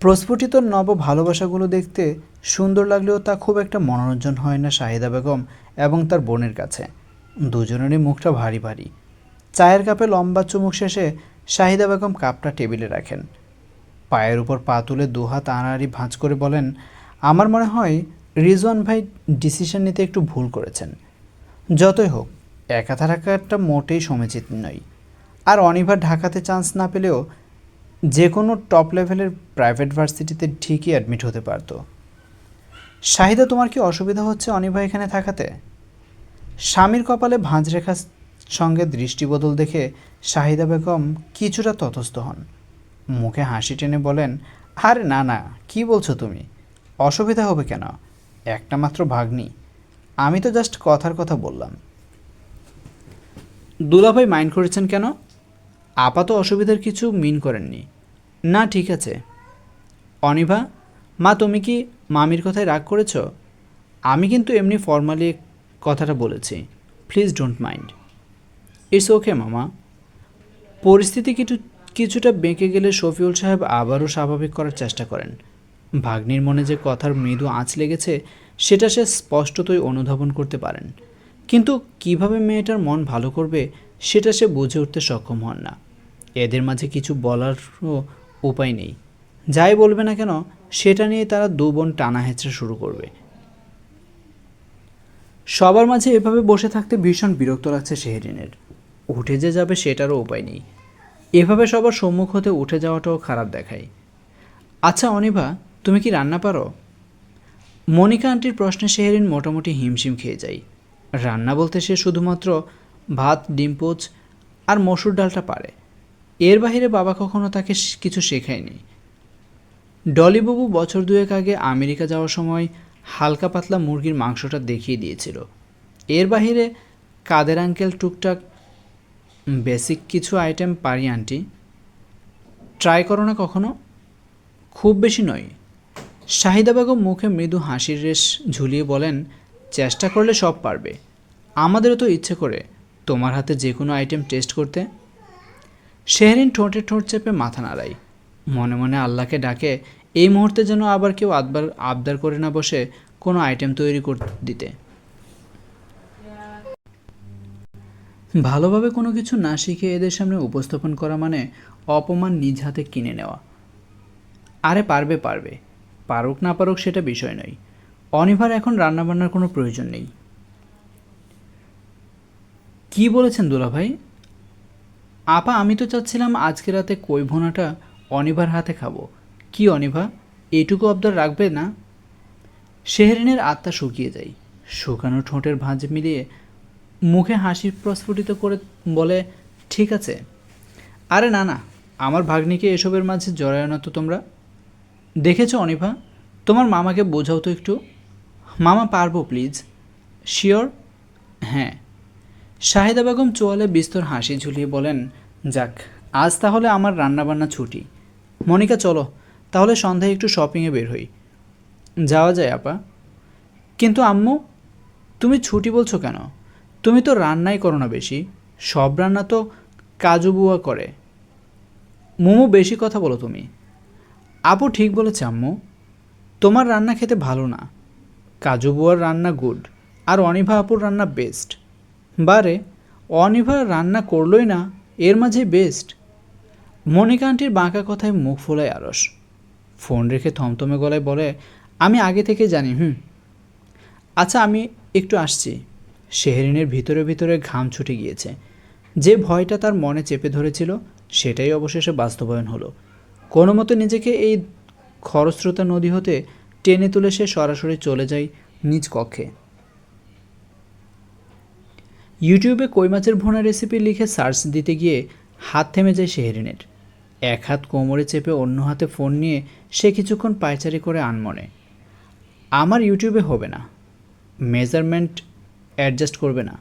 প্রস্ফুটিত নব ভালোবাসাগুলো দেখতে সুন্দর লাগলেও তা খুব একটা মনোরঞ্জন হয় না শাহিদা বেগম এবং তার বোনের কাছে। দুজনেরই মুখটা ভারী ভারী। চায়ের কাপে লম্বা চুমুক শেষে শাহিদা বেগম কাপটা টেবিলে রাখেন। পায়ের উপর পা তুলে দুহাত আড়াআড়ি ভাঁজ করে বলেন, আমার মনে হয় রিজওয়ান ভাই ডিসিশন নিতে একটু ভুল করেছেন। যতই হোক, একা থাকাটা মোটেই সমীচীন নয়। আর অনিভা ঢাকাতে চান্স না পেলেও যে কোনো টপ লেভেলের প্রাইভেট ভার্সিটিতে ঠিকই অ্যাডমিট হতে পারতো। শাহিদা, তোমার কি অসুবিধা হচ্ছে অনিভা এখানে থাকাতে? স্বামীর কপালে ভাঁজ রেখার সঙ্গে দৃষ্টিবদল দেখে শাহিদা বেগম কিছুটা ততস্থ হন। মুখে হাসি টেনে বলেন, আরে না না, কি বলছো তুমি? অসুবিধা হবে কেন? একটা মাত্র ভাগ্নি। আমি তো জাস্ট কথার কথা বললাম। দুলাভাই মাইন্ড করেছেন কেন? আপাতত অসুবিধার কিছু মিন করেননি। না, ঠিক আছে। অনিভা, মা তুমি কি মামির কথায় রাগ করেছ? আমি কিন্তু এমনি ফর্মালি কথাটা বলেছি, please don't mind. It's okay মামা। পরিস্থিতি কিছুটা বেঁকে গেলে শফিউল সাহেব আবারও স্বাভাবিক করার চেষ্টা করেন। ভাগ্নির মনে যে কথার মৃদু আঁচ লেগেছে সেটা সে স্পষ্টতই অনুধাবন করতে পারেন, কিন্তু কিভাবে মেয়েটার মন ভালো করবে সেটা সে বুঝে উঠতে সক্ষম হন না। এদের মাঝে কিছু বলারও উপায় নেই। যাই বলবে না কেন সেটা নিয়ে তারা দু বোন টানা হেঁচড়া শুরু করবে। সবার মাঝে এভাবে বসে থাকতে ভীষণ বিরক্ত লাগছে শেহরিনের। উঠে যে যাবে সেটারও উপায় নেই। এভাবে সবার সম্মুখ হতে উঠে যাওয়াটাও খারাপ দেখায়। আচ্ছা অনিভা, তুমি কি রান্না পারো? মনিকা আন্টির প্রশ্নে শেহরিন মোটামুটি হিমশিম খেয়ে যায়। রান্না বলতে সে শুধুমাত্র ভাত, ডিম পোচ আর মসুর ডালটা পারে। এর বাহিরে বাবা কখনো তাকে কিছু শেখায়নি। ডলিবাবু বছর দুয়েক আগে আমেরিকা যাওয়ার সময় হালকা পাতলা মুরগির মাংসটা দেখিয়ে দিয়েছিল। এর বাহিরে কাদের আঙ্কেল টুকটাক বেসিক কিছু আইটেম পারি আন্টি। ট্রাই করো না কখনো? খুব বেশি নয়। শাহিদা বেগম মুখে মৃদু হাসির রেশ ঝুলিয়ে বলেন, চেষ্টা করলে সব পারবে। আমাদেরও তো ইচ্ছে করে তোমার হাতে যে কোনো আইটেম টেস্ট করতে। শেহরিন ঠোঁটে ঠোঁট চেপে মাথা নাড়ায়। মনে মনে আল্লাহকে ডাকে এই মুহূর্তে যেন আবার কেউ আবদার করে না বসে কোনো আইটেম তৈরি করে দিতে। ভালোভাবে কোনো কিছু না শিখে এদের সামনে উপস্থাপন করা মানে অপমান নিজ হাতে কিনে নেওয়া। আরে পারবে পারবে, পারুক না পারুক সেটা বিষয় নয়, অনিভার এখন রান্নাবান্নার কোনো প্রয়োজন নেই। কি বলেছেন দুলাভাই? আপা, আমি তো চাচ্ছিলাম আজকে রাতে কই ভুনাটা অনিভার হাতে খাবো। কি অনিভা, এইটুকু আবদার রাখবে না? শেহরিনের আত্মা শুকিয়ে যায়। শুকানো ঠোঁটের ভাঁজ মিলিয়ে মুখে হাসি প্রস্ফুটিত করে বলে, ঠিক আছে। আরে না না, আমার ভাগ্নিকে এসবের মাঝে জড়ায় না তো তোমরা। দেখেছো অনিভা, তোমার মামাকে বোঝাও তো একটু। মামা পারবো প্লিজ। শিওর? হ্যাঁ। শাহিদা বেগম চোয়ালে বিস্তর হাসি ঝুলিয়ে বলেন, যাক, আজ তাহলে আমার রান্নাবান্না ছুটি। মনিকা চলো তাহলে সন্ধ্যায় একটু শপিংয়ে বের হই। যাওয়া যায় আপা। কিন্তু আম্মু, তুমি ছুটি বলছো কেন? তুমি তো রান্নাই করো না বেশি, সব রান্না তো কাজু বুয়া করে। মোমো, বেশি কথা বলো তুমি। আপু ঠিক বলেছে আম্মু, তোমার রান্না খেতে ভালো না। কাজু বুয়ার রান্না গুড, আর অনিভা আপুর রান্না বেস্ট। বারে, অনিভা রান্না করলই না, এর মাঝে বেস্ট। মনিকা আন্টির বাঁকা কথায় মুখ ফোলায় আরস। ফোন রেখে থমথমে গলায় বলে, আমি আগে থেকে জানি। আচ্ছা, আমি একটু আসছি। শেহরিনের ভিতরে ভিতরে ঘাম ছুটে গিয়েছে। যে ভয়টা তার মনে চেপে ধরেছিল সেটাই অবশেষে বাস্তবায়ন হলো। কোনো মতো নিজেকে এই খরস্রোতা নদী হতে টেনে তুলে সে সরাসরি চলে যায় নিজ কক্ষে। ইউটিউবে কই মাছের ভুনা রেসিপি লিখে সার্চ দিতে গিয়ে হাত থেমে যায় শেহরিনের। এক হাত কোমরে চেপে অন্য হাতে ফোন নিয়ে সে কিছুক্ষণ পায়চারি করে আনমনে। আমার ইউটিউবে হবে না, মেজারমেন্ট অ্যাডজাস্ট করবে না।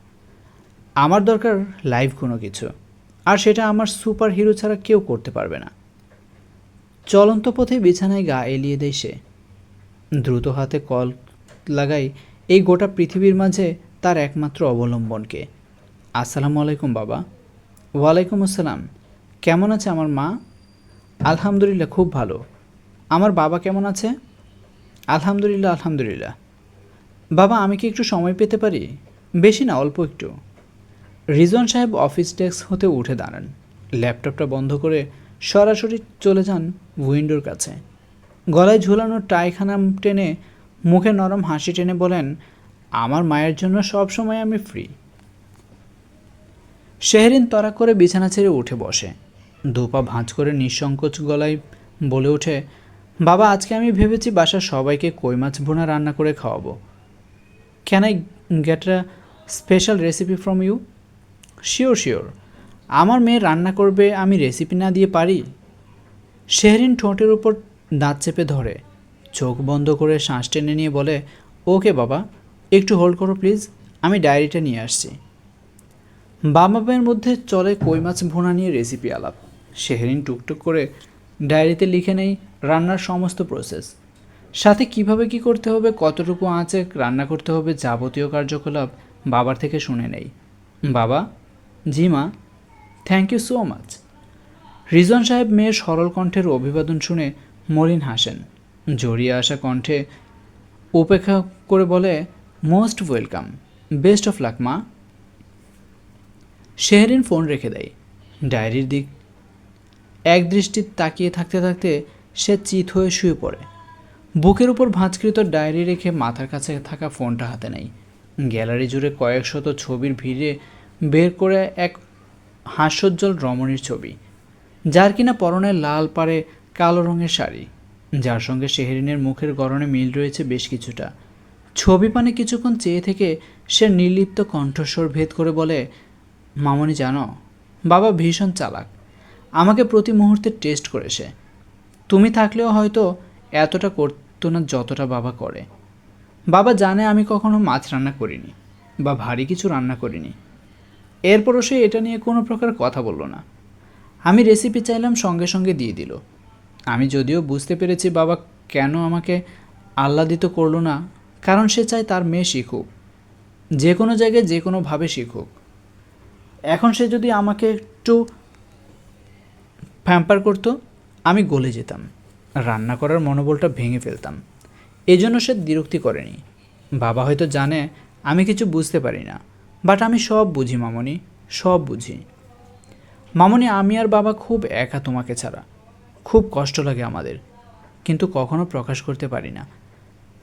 আমার দরকার লাইভ কোনো কিছু, আর সেটা আমার সুপার হিরো ছাড়া কেউ করতে পারবে না। চলন্ত পথে বিছানায় গা এলিয়ে দেয় সে। দ্রুত হাতে কল লাগাই এই গোটা পৃথিবীর মাঝে তার একমাত্র অবলম্বনকে। আসসালামু আলাইকুম বাবা। ওয়ালাইকুম আসসালাম। কেমন আছে আমার মা? আলহামদুলিল্লাহ, খুব ভালো। আমার বাবা কেমন আছে? আলহামদুলিল্লাহ আলহামদুলিল্লাহ। বাবা, আমি কি একটু সময় পেতে পারি? বেশি না, অল্প একটু। রিজওয়ান সাহেব অফিস ডেস্ক হতে উঠে দাঁড়ান। ল্যাপটপটা বন্ধ করে সরাসরি চলে যান উইন্ডোর কাছে। গলায় ঝুলানো টাইখানা টেনে মুখে নরম হাসি টেনে বলেন, আমার মায়ের জন্য সব সময় আমি ফ্রি। শেহরিন তড়া করে বিছানা ছেড়ে উঠে বসে। দুপা ভাঁজ করে নিঃসংকোচ গলায় বলে ওঠে, বাবা, আজকে আমি ভেবেছি বাসার সবাইকে কই মাছ ভুনা রান্না করে খাওয়াবো। Can I get a special recipe from you? Sure sure. আমার মেয়ে রান্না করবে, আমি রেসিপি না দিয়ে পারি? শেহরিন ঠোঁটের উপর দাঁত চেপে ধরে চোখ বন্ধ করে শ্বাস টেনে নিয়ে বলে, ওকে বাবা, একটু হোল্ড করো প্লিজ, আমি ডায়েরিটা নিয়ে আসছি। বাবা মায়ের মধ্যে চলে কই মাছ ভুনা নিয়ে রেসিপি আলাপ। শেহরিন টুকটুক করে ডায়েরিতে লিখে নেই রান্নার সমস্ত প্রসেস, সাথে কিভাবে কি করতে হবে, কতটুকু আঁচে রান্না করতে হবে, যাবতীয় কার্যকলাপ বাবার থেকে শুনে নেই। বাবা? জি মা। Thank you so much. Rizwan Sahib মেয়ের সরল কণ্ঠের অভিবাদন শুনে মলিন হাসেন। জড়িয়ে আসা কণ্ঠে উপেক্ষা করে বলে, most welcome, best of luck মা। শেহরিন ফোন রেখে দেয়। ডায়েরির দিক এক দৃষ্টি তাকিয়ে থাকতে থাকতে সে চিত হয়ে শুয়ে পড়ে। বুকের উপর ভাঁজকৃত ডায়েরি রেখে মাথার কাছে থাকা ফোনটা হাতে নেয়। গ্যালারি জুড়ে কয়েক শত ছবির ভিড়ে বের করে এক হাস্যোজ্জ্বল রমণীর ছবি, যার কিনা পরনে লাল পাড়ে কালো রঙের শাড়ি, যার সঙ্গে শেহরিনের মুখের গড়নে মিল রয়েছে বেশ কিছুটা। ছবি পানে কিছুক্ষণ চেয়ে থেকে সে নির্লিপ্ত কণ্ঠস্বর ভেদ করে বলে, মামনি জানো, বাবা ভীষণ চালাক, আমাকে প্রতি মুহূর্তে টেস্ট করে সে। তুমি থাকলেও হয়তো এতটা করতো না যতটা বাবা করে। বাবা জানে আমি কখনো মাছ রান্না করিনি বা ভারী কিছু রান্না করিনি, এরপরও সে এটা নিয়ে কোনো প্রকার কথা বলল না। আমি রেসিপি চাইলাম, সঙ্গে সঙ্গে দিয়ে দিল। আমি যদিও বুঝতে পেরেছি বাবা কেন আমাকে আহ্লাদিত করলো না, কারণ সে চায় তার মেয়ে শিখুক, যে কোনো জায়গায় যে কোনোভাবে শিখুক। এখন সে যদি আমাকে একটু প্যাম্পার করতো, আমি গলে যেতাম, রান্না করার মনোবলটা ভেঙে ফেলতাম। এজন্য সে বিরক্তি করেনি। বাবা হয়তো জানে আমি কিছু বুঝতে পারি না, বাট আমি সব বুঝি মামনি, সব বুঝি। মামনি, আমি আর বাবা খুব একা তোমাকে ছাড়া, খুব কষ্ট লাগে আমাদের, কিন্তু কখনো প্রকাশ করতে পারি না।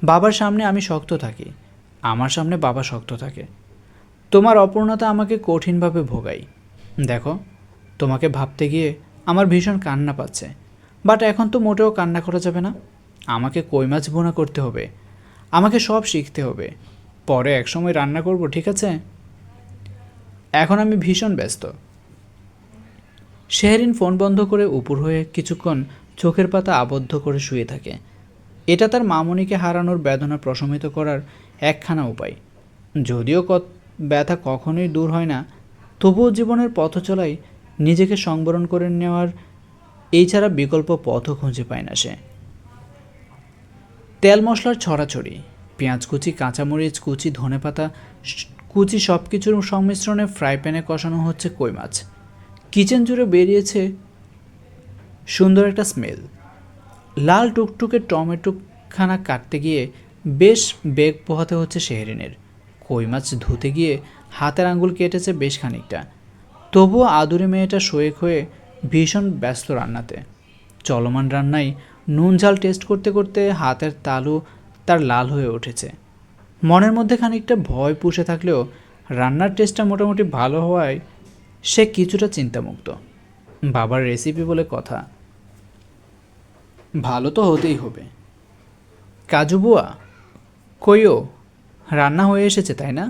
বাবার সামনে আমি শক্ত থাকি, আমার সামনে বাবা শক্ত থাকে। তোমার অপূর্ণতা আমাকে কঠিনভাবে ভোগাই। দেখো, তোমাকে ভাবতে গিয়ে আমার ভীষণ কান্না পাচ্ছে। বাট এখন তো মোটেও কান্না করা যাবে না। আমাকে কই মাছ ভুনা করতে হবে, আমাকে সব শিখতে হবে। পরে একসময় রান্না করব, ঠিক আছে? এখন আমি ভীষণ ব্যস্ত। শেহরিন ফোন বন্ধ করে উপর হয়ে কিছুক্ষণ চোখের পাতা আবদ্ধ করে শুয়ে থাকে। এটা তার মামনিকে হারানোর বেদনা প্রশমিত করার একখানা উপায়। যদিও ব্যথা কখনোই দূর হয় না, তবুও জীবনের পথ চলায় নিজেকে সংবরণ করে নেওয়ার এই ছাড়া বিকল্প পথও খুঁজে পায় না সে। তেল মশলার ছড়াছড়ি, পেঁয়াজ কুচি, কাঁচামরিচ কুচি, ধনেপাতা কুচি সব কিছুর সংমিশ্রণে ফ্রাই প্যানে কষানো হচ্ছে কই মাছ। কিচেন জুড়ে বেরিয়েছে সুন্দর একটা স্মেল। লাল টুকটুকে টমেটোখানা কাটতে গিয়ে বেশ বেগ পোহাতে হচ্ছে শেহরিনের। কই মাছ ধুতে গিয়ে হাতের আঙুল কেটেছে বেশ খানিকটা। তবুও আদুরে মেয়েটা শোয়েক হয়ে ভীষণ ব্যস্ত রান্নাতে। চলমান রান্নায় নুন ঝাল টেস্ট করতে করতে হাতের তালু তার লাল হয়ে উঠেছে। মনের মধ্যে খানিকটা ভয় পুষে থাকলেও রান্নার টেস্টটা মোটামুটি ভালো হওয়ায় সে কিছুটা চিন্তামুক্ত। বাবার রেসিপি বলে কথা, ভালো তো হতেই হবে। কাজু বুয়া, কইও, রান্না হয়ে এসেছে তাই না?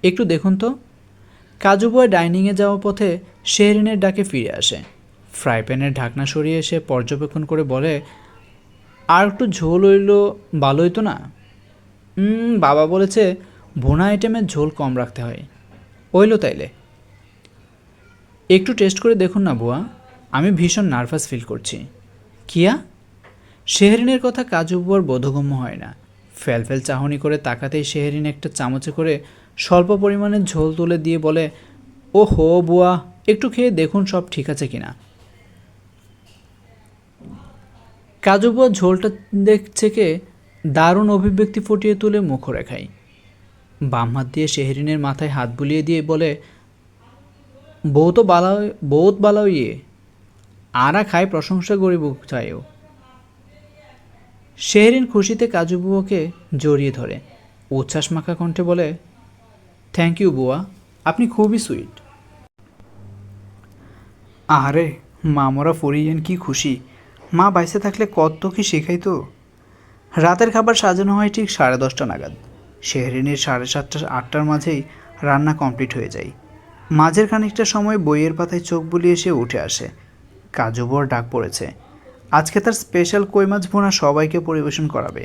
একটু দেখুন তো। কাজু বুয়া ডাইনিংয়ে যাওয়ার পথে শেহরিনের ডাকে ফিরে আসে। ফ্রাই প্যানের ঢাকনা সরিয়ে এসে পর্যবেক্ষণ করে বলে, আর একটু ঝোল হইল ভালো হইতো না? বাবা বলেছে ভুনা আইটেমের ঝোল কম রাখতে হয়। হইল তাইলে। একটু টেস্ট করে দেখুন না বুয়া, আমি ভীষণ নার্ভাস ফিল করছি। কিয়া? শেহরিনের কথা কাজু বুয়ার বোধগম্য হয় না। ফেলফেল চাহনি করে তাকাতেই শেহরিন একটা চামচে করে স্বল্প পরিমাণে ঝোল তুলে দিয়ে বলে, ও হো বুয়া, একটু খেয়ে দেখুন সব ঠিক আছে কিনা। কাজু বুয়া ঝোলটা দেখছে কে দারুণ অভিব্যক্তি ফুটিয়ে তুলে মুখরেখায়। বাম হাত দিয়ে শেহরিনের মাথায় হাত বুলিয়ে দিয়ে বলে, বহুত বালাও ইয়ে, আরা খায় প্রশংসা করিব চাইও। শেহরিন খুশিতে কাজু বুয়াকে জড়িয়ে ধরে উচ্ছ্বাস মাখা কণ্ঠে বলে, থ্যাংক ইউ বুয়া, আপনি খুবই সুইট। আরে মামরা ফরিয়েন কি খুশি, মা বাইসে থাকলে কত কি শেখাইতো। রাতের খাবার সাজানো হয় ঠিক 10:30 নাগাদ। শেহরিনের 7:30-8টার মাঝেই রান্না কমপ্লিট হয়ে যায়। মাঝের খানিকটা সময় বইয়ের পাতায় চোখ বুলিয়ে সে উঠে আসে। কাজু বুয়ার ডাক পড়েছে। আজকে তার স্পেশাল কই মাছ ভুনা সবাইকে পরিবেশন করাবে।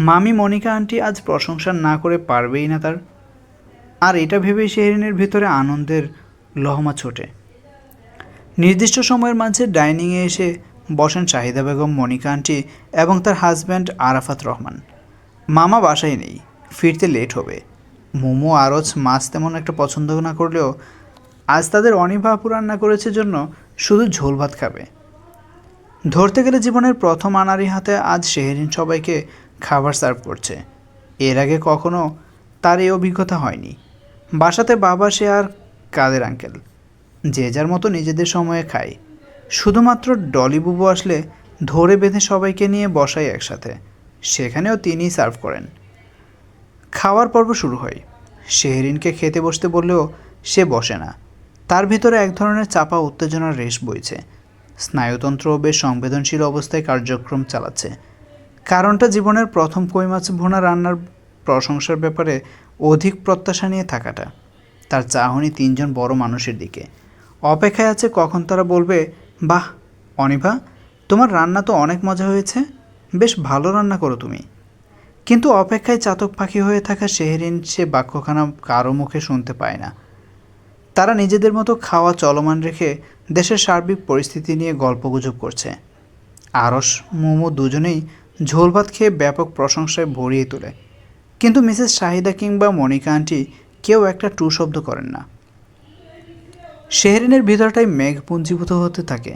মামি মনিকা আন্টি আজ প্রশংসা না করে পারবেই না তার। আর এটা ভেবেই শেহরিনের ভিতরে আনন্দের লহমা ছোটে। নির্দিষ্ট সময়ের মাঝে ডাইনিংয়ে এসে বসেন শাহিদা বেগম, মনিকা আন্টি এবং তার হাজব্যান্ড আরাফাত রহমান। মামা বাসায় নেই, ফিরতে লেট হবে। মোমো আরজ মাছ তেমন একটা পছন্দ না করলেও আজ তাদের অনিভা আপু রান্না করেছে জন্য শুধু ঝোল ভাত খাবে। ধরতে গেলে জীবনের প্রথম আনারি হাতে আজ শেহরিন সবাইকে খাবার সার্ভ করছে। এর আগে কখনো তার এই অভিজ্ঞতা হয়নি। বাসাতে বাবা, সে আর কাদের আঙ্কেল যে যার মতো নিজেদের সময়ে খায়। শুধুমাত্র ডলি বুবু আসলে ধরে বেঁধে সবাইকে নিয়ে বসাই একসাথে, সেখানেও তিনিই সার্ভ করেন। খাওয়ার পর্ব শুরু হয়। শেহরিনকে খেতে বসতে বললেও সে বসে না। তার ভিতরে এক ধরনের চাপা উত্তেজনার রেশ বইছে। স্নায়ুতন্ত্রও বেশ সংবেদনশীল অবস্থায় কার্যক্রম চালাচ্ছে। কারণটা জীবনের প্রথম কই মাছ ভুনা রান্নার প্রশংসার ব্যাপারে অধিক প্রত্যাশা নিয়ে থাকাটা। তার চাহনি 3জন বড় মানুষের দিকে। অপেক্ষায় আছে কখন তারা বলবে, বাহ অনিভা, তোমার রান্না তো অনেক মজা হয়েছে, বেশ ভালো রান্না করো তুমি। কিন্তু অপেক্ষায় চাতক পাখি হয়ে থাকা শেহরিন সে বাক্যখানা কারো মুখে শুনতে পায় না। তারা নিজেদের মতো খাওয়া চলমান রেখে দেশের সার্বিক পরিস্থিতি নিয়ে গল্পগুজব করছে। আরস মোমো দুজনেই ঝোল ভাত খেয়ে ব্যাপক প্রশংসায় ভরিয়ে তোলে। কিন্তু মিসেস শাহিদা কিংবা মনিকা আন্টি কেউ একটা টু শব্দ করেন না। শেহরিনের ভিতরটাই মেঘ পুঞ্জীভূত হতে থাকে।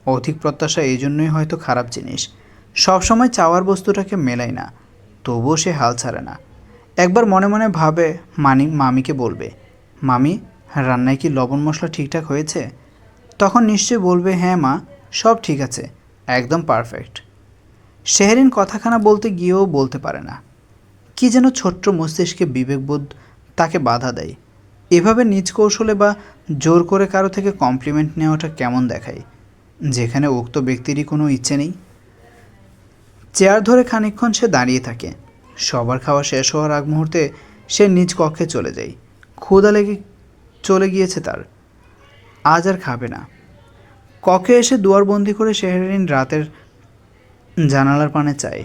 অধিক প্রত্যাশা এই জন্যই হয়তো খারাপ জিনিস। সবসময় চাওয়ার বস্তুটাকে মেলায় না, তবুও সে হাল ছাড়ে না। একবার মনে মনে ভাবে মামিকে বলবে, মামি রান্নায় কি লবণ মশলা ঠিকঠাক হয়েছে? তখন নিশ্চয়ই বলবে, হ্যাঁ মা, সব ঠিক আছে, একদম পারফেক্ট। শেহরিন কথাখানা বলতে গিয়েও বলতে পারে না। কি যেন ছোট্ট মস্তিষ্কে বিবেকবোধ তাকে বাধা দেয়। এভাবে নিজ কৌশলে বা জোর করে কারো থেকে কমপ্লিমেন্ট নেওয়াটা কেমন দেখায়, যেখানে উক্ত ব্যক্তিরই কোনো ইচ্ছে নেই। চেয়ার ধরে খানিকক্ষণ সে দাঁড়িয়ে থাকে। সবার খাওয়া শেষ হওয়ার আগ মুহূর্তে সে নিজ কক্ষে চলে যায়। ক্ষুধা লেগে চলে গিয়েছে তার, আজ আর খাবে না। কক্ষে এসে দুয়ার বন্দি করে শেহরিন রাতের জানালার পানে চায়।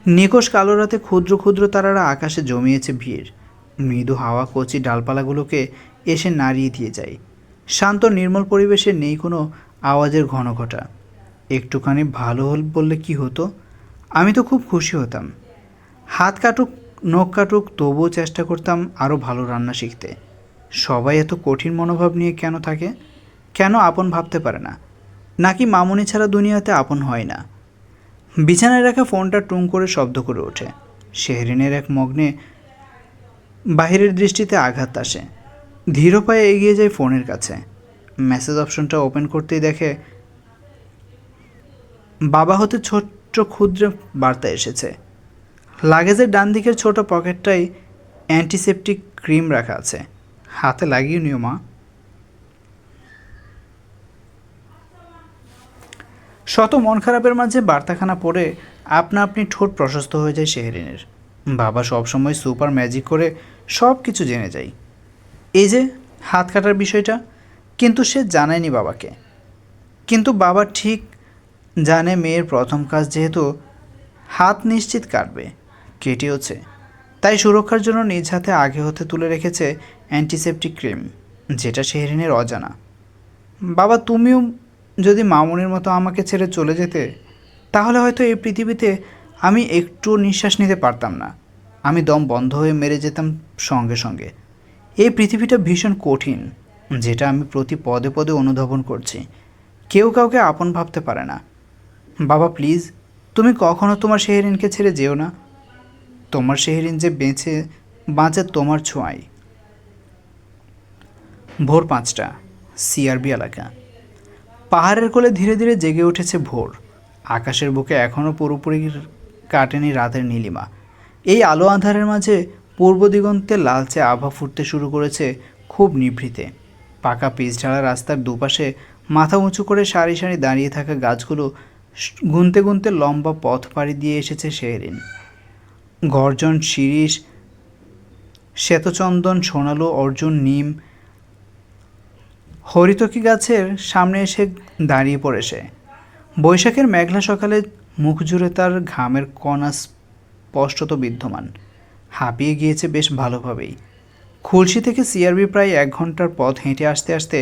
নিকোষ কালো রাতে ক্ষুদ্র ক্ষুদ্র তারারা আকাশে জমিয়েছে ভিড়। মৃদু হাওয়া কচি ডালপালাগুলোকে এসে নাড়িয়ে দিয়ে যায়। শান্ত নির্মল পরিবেশে নেই কোনো আওয়াজের ঘনঘটা। একটুখানি ভালো বললে কি হতো, আমি তো খুব খুশি হতাম। হাত কাটুক নখ কাটুক তবুও চেষ্টা করতাম আরও ভালো রান্না শিখতে। সবাই এত কঠিন মনোভাব নিয়ে কেন থাকে? কেন আপন ভাবতে পারে না? নাকি মামুনি ছাড়া দুনিয়াতে আপন হয় না? বিছানায় রাখা ফোনটা টুং করে শব্দ করে ওঠে। শেহরিনের এক মগ্নে বাহিরের দৃষ্টিতে আঘাত আসে। ধীর পায়ে এগিয়ে যায় ফোনের কাছে। মেসেজ অপশনটা ওপেন করতেই দেখে বাবা হতে ছোট্ট ক্ষুদ্র বার্তা এসেছে। লাগেজের ডান দিকের ছোট পকেটটাই অ্যান্টিসেপটিক ক্রিম রাখা আছে। হাতে লাগিয়ে নিও মা। শত মন খারাপের মাঝে বার্তাখানা পড়ে আপনা আপনি ঠোঁট প্রশস্ত হয়ে যায় শেহরিনের। বাবা সবসময় সুপার ম্যাজিক করে সব কিছু জেনে যায়। এই যে হাত কাটার বিষয়টা, কিন্তু সে জানায়নি বাবাকে। কিন্তু বাবা ঠিক জানে মেয়ের প্রথম কাজ যেহেতু হাত নিশ্চিত কাটবে, কেটেওছে। তাই সুরক্ষার জন্য নিজ হাতে আগে হতে তুলে রেখেছে অ্যান্টিসেপটিক ক্রিম, যেটা শেহরিনের অজানা। বাবা, তুমিও যদি মামুনির মতো আমাকে ছেড়ে চলে যেতে, তাহলে হয়তো এই পৃথিবীতে আমি একটু নিঃশ্বাস নিতে পারতাম না। আমি দম বন্ধ হয়ে মেরে যেতাম সঙ্গে সঙ্গে। এই পৃথিবীটা ভীষণ কঠিন, যেটা আমি প্রতি পদে পদে অনুধাবন করছি। কেউ কাউকে আপন ভাবতে পারে না। বাবা প্লিজ, তুমি কখনো তোমার শেহরিনকে ছেড়ে যেও না। তোমার শেহরিন যে বাঁচে তোমার ছোঁয়ায়। ভোর 5টা, সিআরবি এলাকা। পাহাড়ের কোলে ধীরে ধীরে জেগে উঠেছে ভোর। আকাশের বুকে এখনও পুরোপুরি কাটেনি রাতের নীলিমা। এই আলো আঁধারের মাঝে পূর্ব দিগন্তে লালচে আভা ফুটতে শুরু করেছে খুব নিভৃতে। পাকা পিচঢালা রাস্তার দুপাশে মাথা উঁচু করে সারি সারি দাঁড়িয়ে থাকা গাছগুলো গুনতে গুনতে লম্বা পথ পাড়ি দিয়ে এসেছে শেহরিন। গর্জন, শিরীষ, শ্বেতচন্দন, সোনালু, অর্জুন, নিম, হরিতকি গাছের সামনে এসে দাঁড়িয়ে পড়ে সে। বৈশাখের মেঘলা সকালে মুখ জুড়ে তার ঘামের কণা স্পষ্টত বিদ্যমান। হাঁপিয়ে গিয়েছে বেশ ভালোভাবেই। খুলশি থেকে সিআরবি প্রায় 1 ঘন্টার পথ হেঁটে আসতে আসতে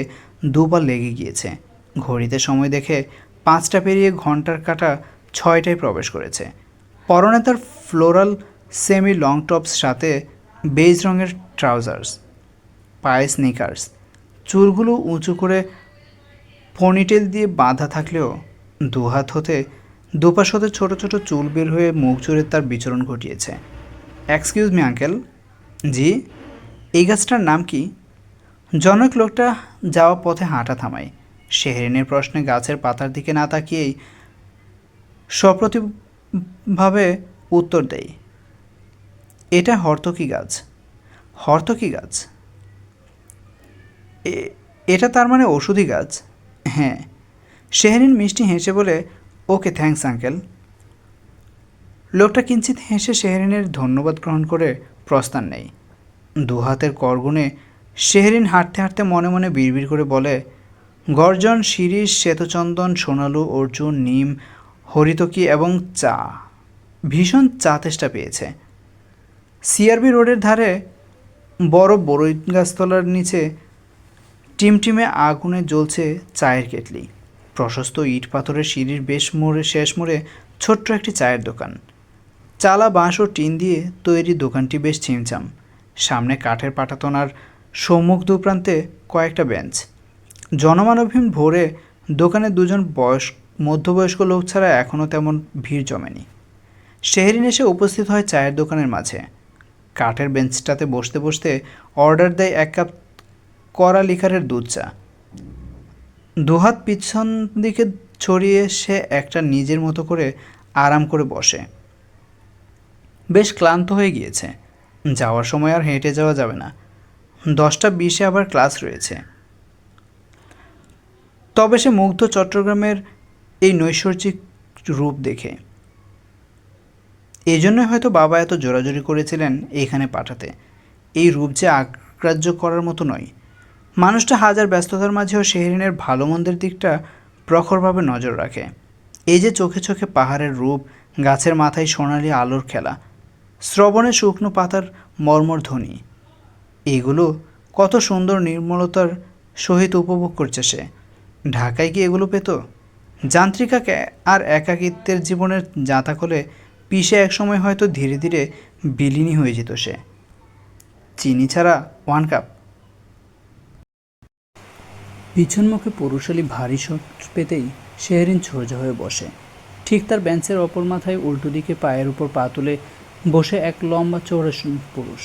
দুবার লেগে গিয়েছে। ঘড়িতে সময় দেখে 5টা পেরিয়ে ঘন্টার কাঁটা 6টায় প্রবেশ করেছে। পরনে তার ফ্লোরাল সেমি লং টপস, সাথে বেজ রঙের ট্রাউজার্স, পায়ে স্নিকার্স। চুলগুলো উঁচু করে পনিটেল দিয়ে বাঁধা থাকলেও দুপাশ হতে ছোট ছোট চুল বের হয়ে মুখ জুড়ে তার বিচরণ ঘটিয়েছে। Excuse me uncle. জি। এই গাছটার নাম কি? জনক লোকটা যাওয়া পথে হাঁটা থামায়। শেহরিনের প্রশ্নে গাছের পাতার দিকে না তাকিয়েই সপ্রতিভভাবে উত্তর দেয়, এটা হর্তকি গাছ। হর্তকি গাছ? এটা তার মানে ওষুধি গাছ? হ্যাঁ। শেহরিন মিষ্টি হেসে বলে, ওকে থ্যাঙ্কস আঙ্কেল। লোকটা কিঞ্চিত হেসে শেহরিনের ধন্যবাদ গ্রহণ করে প্রস্থান নেয়। দুহাতের করগুনে শেহরিন হাঁটতে হাঁটতে মনে মনে বিড়বিড় করে বলে, গর্জন, শিরীষ, শ্বেতচন্দন, সোনালু, অর্জুন, নিম, হরিতকি এবং চা। ভীষণ চা তেষ্টা পেয়েছে। সিআরবি রোডের ধারে বড় বড়ই গাছতলার নিচে টিমটিমে আগুনে জ্বলছে চায়ের কেটলি। প্রশস্ত ইট পাথরের সিঁড়ির শেষ মোড়ে ছোট্ট একটি চায়ের দোকান। চালা বাঁশ ও টিন দিয়ে তৈরি দোকানটি বেশ ছিমছাম। সামনে কাঠের পাটাতন আর সম্মুখ দুপ্রান্তে কয়েকটা বেঞ্চ। জনমানবহীন ভোরে দোকানে দুজন মধ্যবয়স্ক লোক ছাড়া এখনও তেমন ভিড় জমেনি। শেহরিন এসে উপস্থিত হয় চায়ের দোকানের মাঝে। কাঠের বেঞ্চটাতে বসতে বসতে অর্ডার দেয় 1 কাপ কড়া লিকারের দুধ চা। দুহাত পিছন দিকে ছড়িয়ে সে একটা নিজের মতো করে আরাম করে বসে। বেশ ক্লান্ত হয়ে গিয়েছে। যাওয়ার সময় আর হেঁটে যাওয়া যাবে না, 10টা 20-এ আবার ক্লাস রয়েছে। তবে সে মুগ্ধ চট্টগ্রামের এই নৈসর্গিক রূপ দেখে। এই জন্যই হয়তো বাবা এত জোরাজুরি করেছিলেন এইখানে পাঠাতে। এই রূপ যে আগ্রাহ্য করার মতো নয়। মানুষটা হাজার ব্যস্ততার মাঝেও শেহরিনের ভালো মন্দের দিকটা প্রখরভাবে নজর রাখে। এই যে চোখে চোখে পাহাড়ের রূপ, গাছের মাথায় সোনালি আলোর খেলা, শ্রবণে শুকনো পাতার মর্মর ধ্বনি, এইগুলো কত সুন্দর নির্মলতার সহিত উপভোগ করছে সে। ঢাকায় কি এগুলো পেত? যান্ত্রিকাকে আর একাকিত্বের জীবনের জাঁতাকলে পিষে একসময় হয়তো ধীরে ধীরে বিলীনই হয়ে যেত সে। চিনি ছাড়া 1 কাপ। পিছন মুখে পুরুষালী ভারী শট পেতেই শেহরিন সোজা হয়ে বসে। ঠিক তার বেঞ্চের অপর মাথায় উল্টো দিকে পায়ের উপর পা তুলে বসে এক লম্বা চৌড়া পুরুষ।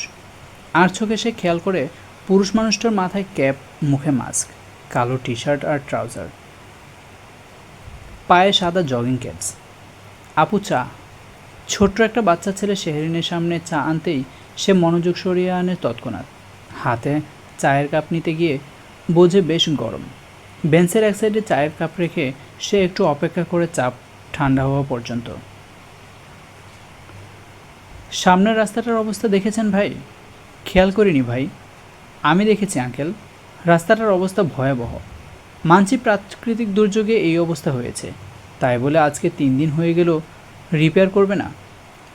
আর চোখে সে খেয়াল করে পুরুষ মানুষটার মাথায় ক্যাপ, মুখে মাস্ক, কালো টি শার্ট আর ট্রাউজার, পায়ে সাদা জগিং ক্যাপস। আপু চা। ছোট্ট একটা বাচ্চা ছেলে শেহরিনের সামনে চা আনতেই সে মনোযোগ সরিয়ে আনে তৎক্ষণাৎ। হাতে চায়ের কাপ নিতে গিয়ে বোঝে বেশ গরম। বেঞ্চের এক সাইডে চায়ের কাপ রেখে সে একটু অপেক্ষা করে চাপ ঠান্ডা হওয়া পর্যন্ত। সামনের রাস্তাটার অবস্থা দেখেছেন ভাই? খেয়াল করিনি ভাই। আমি দেখেছি আঙ্কেল, রাস্তাটার অবস্থা ভয়াবহ। মানছি প্রাকৃতিক দুর্যোগে এই অবস্থা হয়েছে, তাই বলে আজকে 3 দিন হয়ে গেল রিপেয়ার করবে না?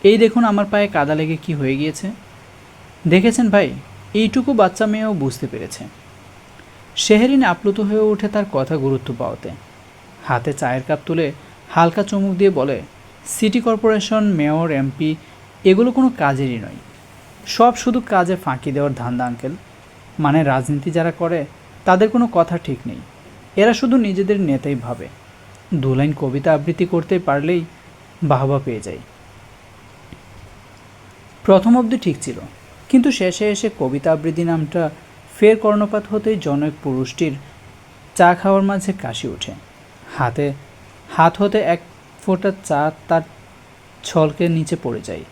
এই দেখুন আমার পায়ে কাদা লেগে কি হয়ে গিয়েছে। দেখেছেন ভাই? এইটুকু বাচ্চা মেয়েও বুঝতে পেরেছে। শেহরিন আপ্লুত হয়ে ওঠে তার কথা গুরুত্ব পাওয়াতে। হাতে চায়ের কাপ তুলে হালকা চুমুক দিয়ে বলে, সিটি কর্পোরেশন, মেয়র, এমপি এগুলো কোনো কাজেরই নয়। সব শুধু কাজে ফাঁকি দেওয়ার ধান্দা আঙ্কেল। মানে রাজনীতি যারা করে তাদের কোনো কথা ঠিক নেই। এরা শুধু নিজেদের নেতাই ভাবে। 2 লাইন কবিতা আবৃত্তি করতে পারলেই বাহবা পেয়ে যায়। প্রথম অবধি ঠিক ছিল, কিন্তু শেষে এসে কবিতা আবৃত্তি নামটা ফের কর্ণপাত হতেই জনৈক পুরুষটির চা খাওয়ার মাঝে কাশি ওঠে। হাত হতে 1 ফোঁটা চা তার ছলকে নিচে পড়ে যায়।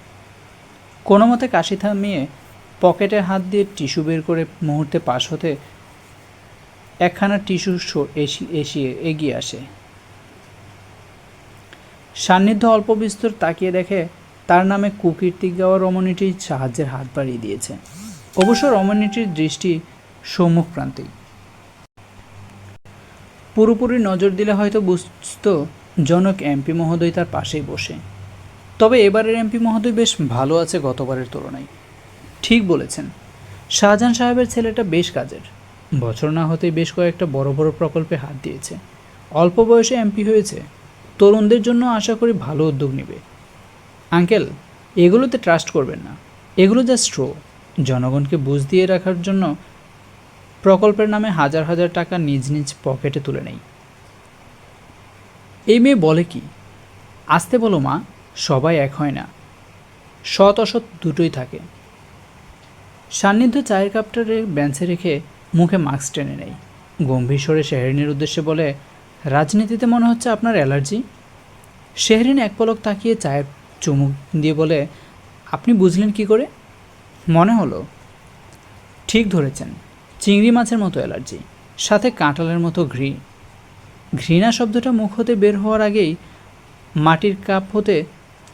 কোনো মতে কাশি থামিয়ে পকেটে হাত দিয়ে টিস্যু বের করে মুহূর্তে পাশ হতে একখানা টিস্যু এগিয়ে আসে। সান্নিধ্য অল্প বিস্তর তাকিয়ে দেখে তার নামে কুকীর্তি গাওয়া রমণীটি সাহায্যের হাত বাড়িয়ে দিয়েছে। অবশ্য রমণীটির দৃষ্টি সম্মুখ প্রান্তেই। পুরোপুরি নজর দিলে হয়তো বুঝত জনক এমপি মহোদয় তার পাশেই বসে। তবে এবারের এমপি মহোদয় বেশ ভালো আছে গতবারের তুলনায়। ঠিক বলেছেন, শাহজাহান সাহেবের ছেলেটা বেশ কাজের। বছর না হতেই বেশ কয়েকটা বড় বড় প্রকল্পে হাত দিয়েছে। অল্প বয়সে এমপি হয়েছে। তরুণদের জন্য আশা করি ভালো উদ্যোগ নেবে। আঙ্কেল, এগুলোতে ট্রাস্ট করবেন না। এগুলো জাস্ট স্ট্রো। জনগণকে বুঝ দিয়ে রাখার জন্য প্রকল্পের নামে হাজার হাজার টাকা নিজ নিজ পকেটে তুলে নেই। এই মেয়ে বলে কি? আসতে বলো মা, সবাই এক হয় না, সৎ অসৎ দুটোই থাকে। সান্নিধ্য চায়ের কাপটারে বেঞ্চে রেখে মুখে মাস্ক টেনে নেয়। গম্ভীর স্বরে শেহরিনের উদ্দেশ্যে বলে, রাজনীতিতে মনে হচ্ছে আপনার অ্যালার্জি। শেহরিন এক পলক তাকিয়ে চায়ের চুমুক দিয়ে বলে, আপনি বুঝলেন কি করে? মনে হলো। ঠিক ধরেছেন, চিংড়ি মাছের মতো অ্যালার্জি, সাথে কাঁঠালের মতো ঘৃণা শব্দটা মুখ হতে বের হওয়ার আগেই মাটির কাপ হতে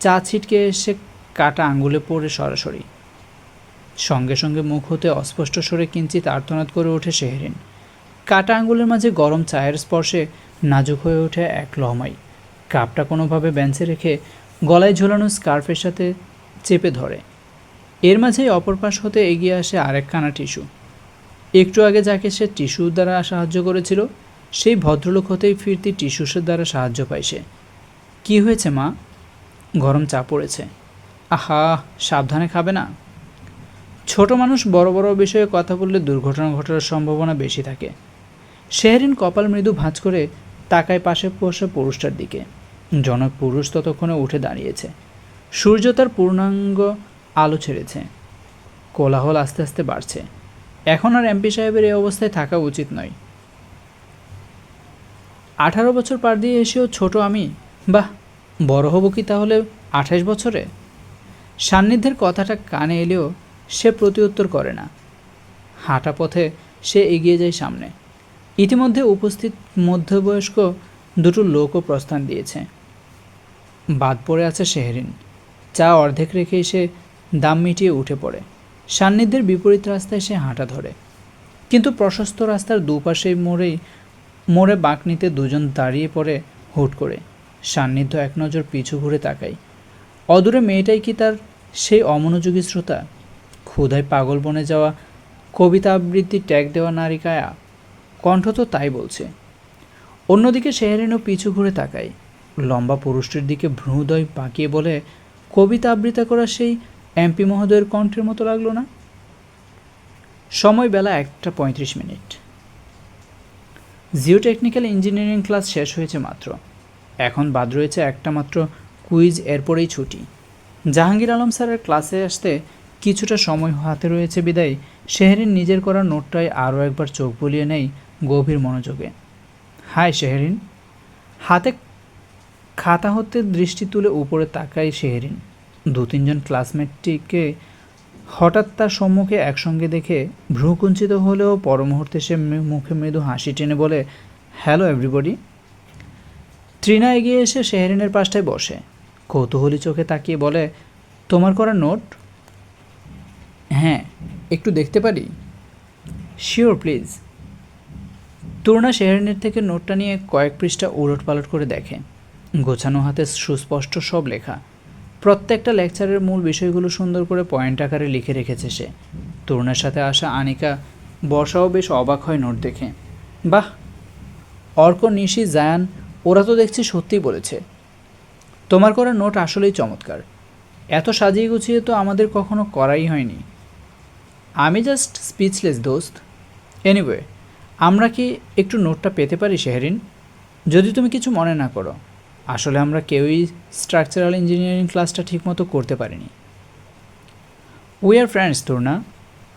চা ছিটকে এসে কাটা আঙুলে পড়ে সরাসরি। সঙ্গে সঙ্গে মুখ হতে অস্পষ্ট স্বরে কিঞ্চিত আর্তনাদ করে ওঠে শেহরিন। কাটা আঙুলের মাঝে গরম চায়ের স্পর্শে নাজুক হয়ে ওঠে এক লহমাই। কাপটা কোনোভাবে বেঞ্চে রেখে গলায় ঝোলানো স্কার্ফের সাথে চেপে ধরে। এর মাঝেই অপর পাশ হতে এগিয়ে আসে আরেকখানা টিস্যু। একটু আগে যাকে সে টিস্যুর দ্বারা সাহায্য করেছিল, সেই ভদ্রলোক হতেই ফিরতি টিস্যুর দ্বারা সাহায্য পায় সে। কী হয়েছে মা? গরম চা পড়েছে। আহা, সাবধানে খাবে না? ছোট মানুষ বড় বড় বিষয়ে কথা বললে দুর্ঘটনা ঘটার সম্ভাবনা বেশি থাকে। শেহরিন কপাল মৃদু ভাঁজ করে তাকায় পাশে বসে পুরুষটার দিকে। জনক পুরুষ ততক্ষণে উঠে দাঁড়িয়েছে। সূর্য তার পূর্ণাঙ্গ আলো ছেড়েছে। কোলাহল আস্তে আস্তে বাড়ছে। এখন আর এমপি সাহেবের এই অবস্থায় থাকা উচিত নয়। 18 বছর পার দিয়ে এসেও ছোট আমি, বাহ, বড় হব কি তাহলে 28 বছরে? সান্নিধ্যের কথাটা কানে এলেও সে প্রতিউত্তর করে না। হাঁটা পথে সে এগিয়ে যায় সামনে। ইতিমধ্যে উপস্থিত মধ্যবয়স্ক দুটো লোকও প্রস্থান দিয়েছে। বাদ পড়ে আছে শেহরিন। চা অর্ধেক রেখে সে দাম মিটিয়ে উঠে পড়ে। সান্নিধ্যের বিপরীত রাস্তায় সে হাঁটা ধরে, কিন্তু প্রশস্ত রাস্তার দুপাশেই মোড়ে বাঁক নিতে দুজন দাঁড়িয়ে পড়ে হুট করে। সান্নিধ্য এক নজর পিছু ঘুরে তাকায়। অদূরে মেয়েটাই কি তার সেই অমনোযোগী শ্রোতা? ক্ষুধায় পাগল বনে যাওয়া কবিতা আবৃত্তি ট্যাগ দেওয়া নারী কায়া? কণ্ঠ তো তাই বলছে। অন্যদিকে শেহরিনও পিছু ঘুরে তাকায়। লম্বা পুরুষটির দিকে ভ্রূদয় পাকিয়ে বলে, কবিতা আবৃত্তি করা সেই এমপি মহোদয়ের কণ্ঠের মতো লাগলো না? সময় বেলা 1:35। জিওটেকনিক্যাল ইঞ্জিনিয়ারিং ক্লাস শেষ হয়েছে মাত্র। এখন বাদ রয়েছে একটা মাত্র কুইজ, এরপরেই ছুটি। জাহাঙ্গীর আলম স্যারের ক্লাসে আসতে কিছুটা সময় হাতে রয়েছে বিদায় শেহরিন নিজের করা নোটটায় আরও একবার চোখ বুলিয়ে নেয় গভীর মনোযোগে। হাই শেহরিন। হাতে খাতা হতে দৃষ্টি তুলে উপরে তাকায় শেহরিন। 2-3 জন ক্লাসমেটটিকে হঠাৎ তার সম্মুখে একসঙ্গে দেখে ভ্রুকুঞ্চিত হলেও পরমুহূর্তে সে মুখে মৃদু হাসি টেনে বলে, হ্যালো এভরিবডি। তৃণা এগিয়ে এসে শেহরিনের পাশটায় বসে কৌতূহলী চোখে তাকিয়ে বলে, তোমার করা নোট? হ্যাঁ, একটু দেখতে পারি? Sure, please. তরুণা শেহরিনের থেকে নোটটা নিয়ে কয়েক পৃষ্ঠা উলটপালট করে দেখে। গোছানো হাতে সুস্পষ্ট সব লেখা। প্রত্যেকটা লেকচারের মূল বিষয়গুলো সুন্দর করে পয়েন্ট আকারে লিখে রেখেছে সে। তরুণের সাথে আসা আনিকা, বর্ষাও বেশ অবাক হয় নোট দেখে। বাহ, অর্ক, নিশি, জায়ান ওরা তো দেখছি সত্যিই বলেছে। তোমার করা নোট আসলেই চমৎকার। এত সাজিয়ে গুছিয়ে তো আমাদের কখনো করাই হয়নি। আমি জাস্ট স্পিচলেস দোস্ত। এনিওয়ে, আমরা কি একটু নোটটা পেতে পারি শেহরিন? যদি তুমি কিছু মনে না করো। আসলে আমরা কেউই স্ট্রাকচারাল ইঞ্জিনিয়ারিং ক্লাসটা ঠিকমতো করতে পারিনি। We are friends Taruna.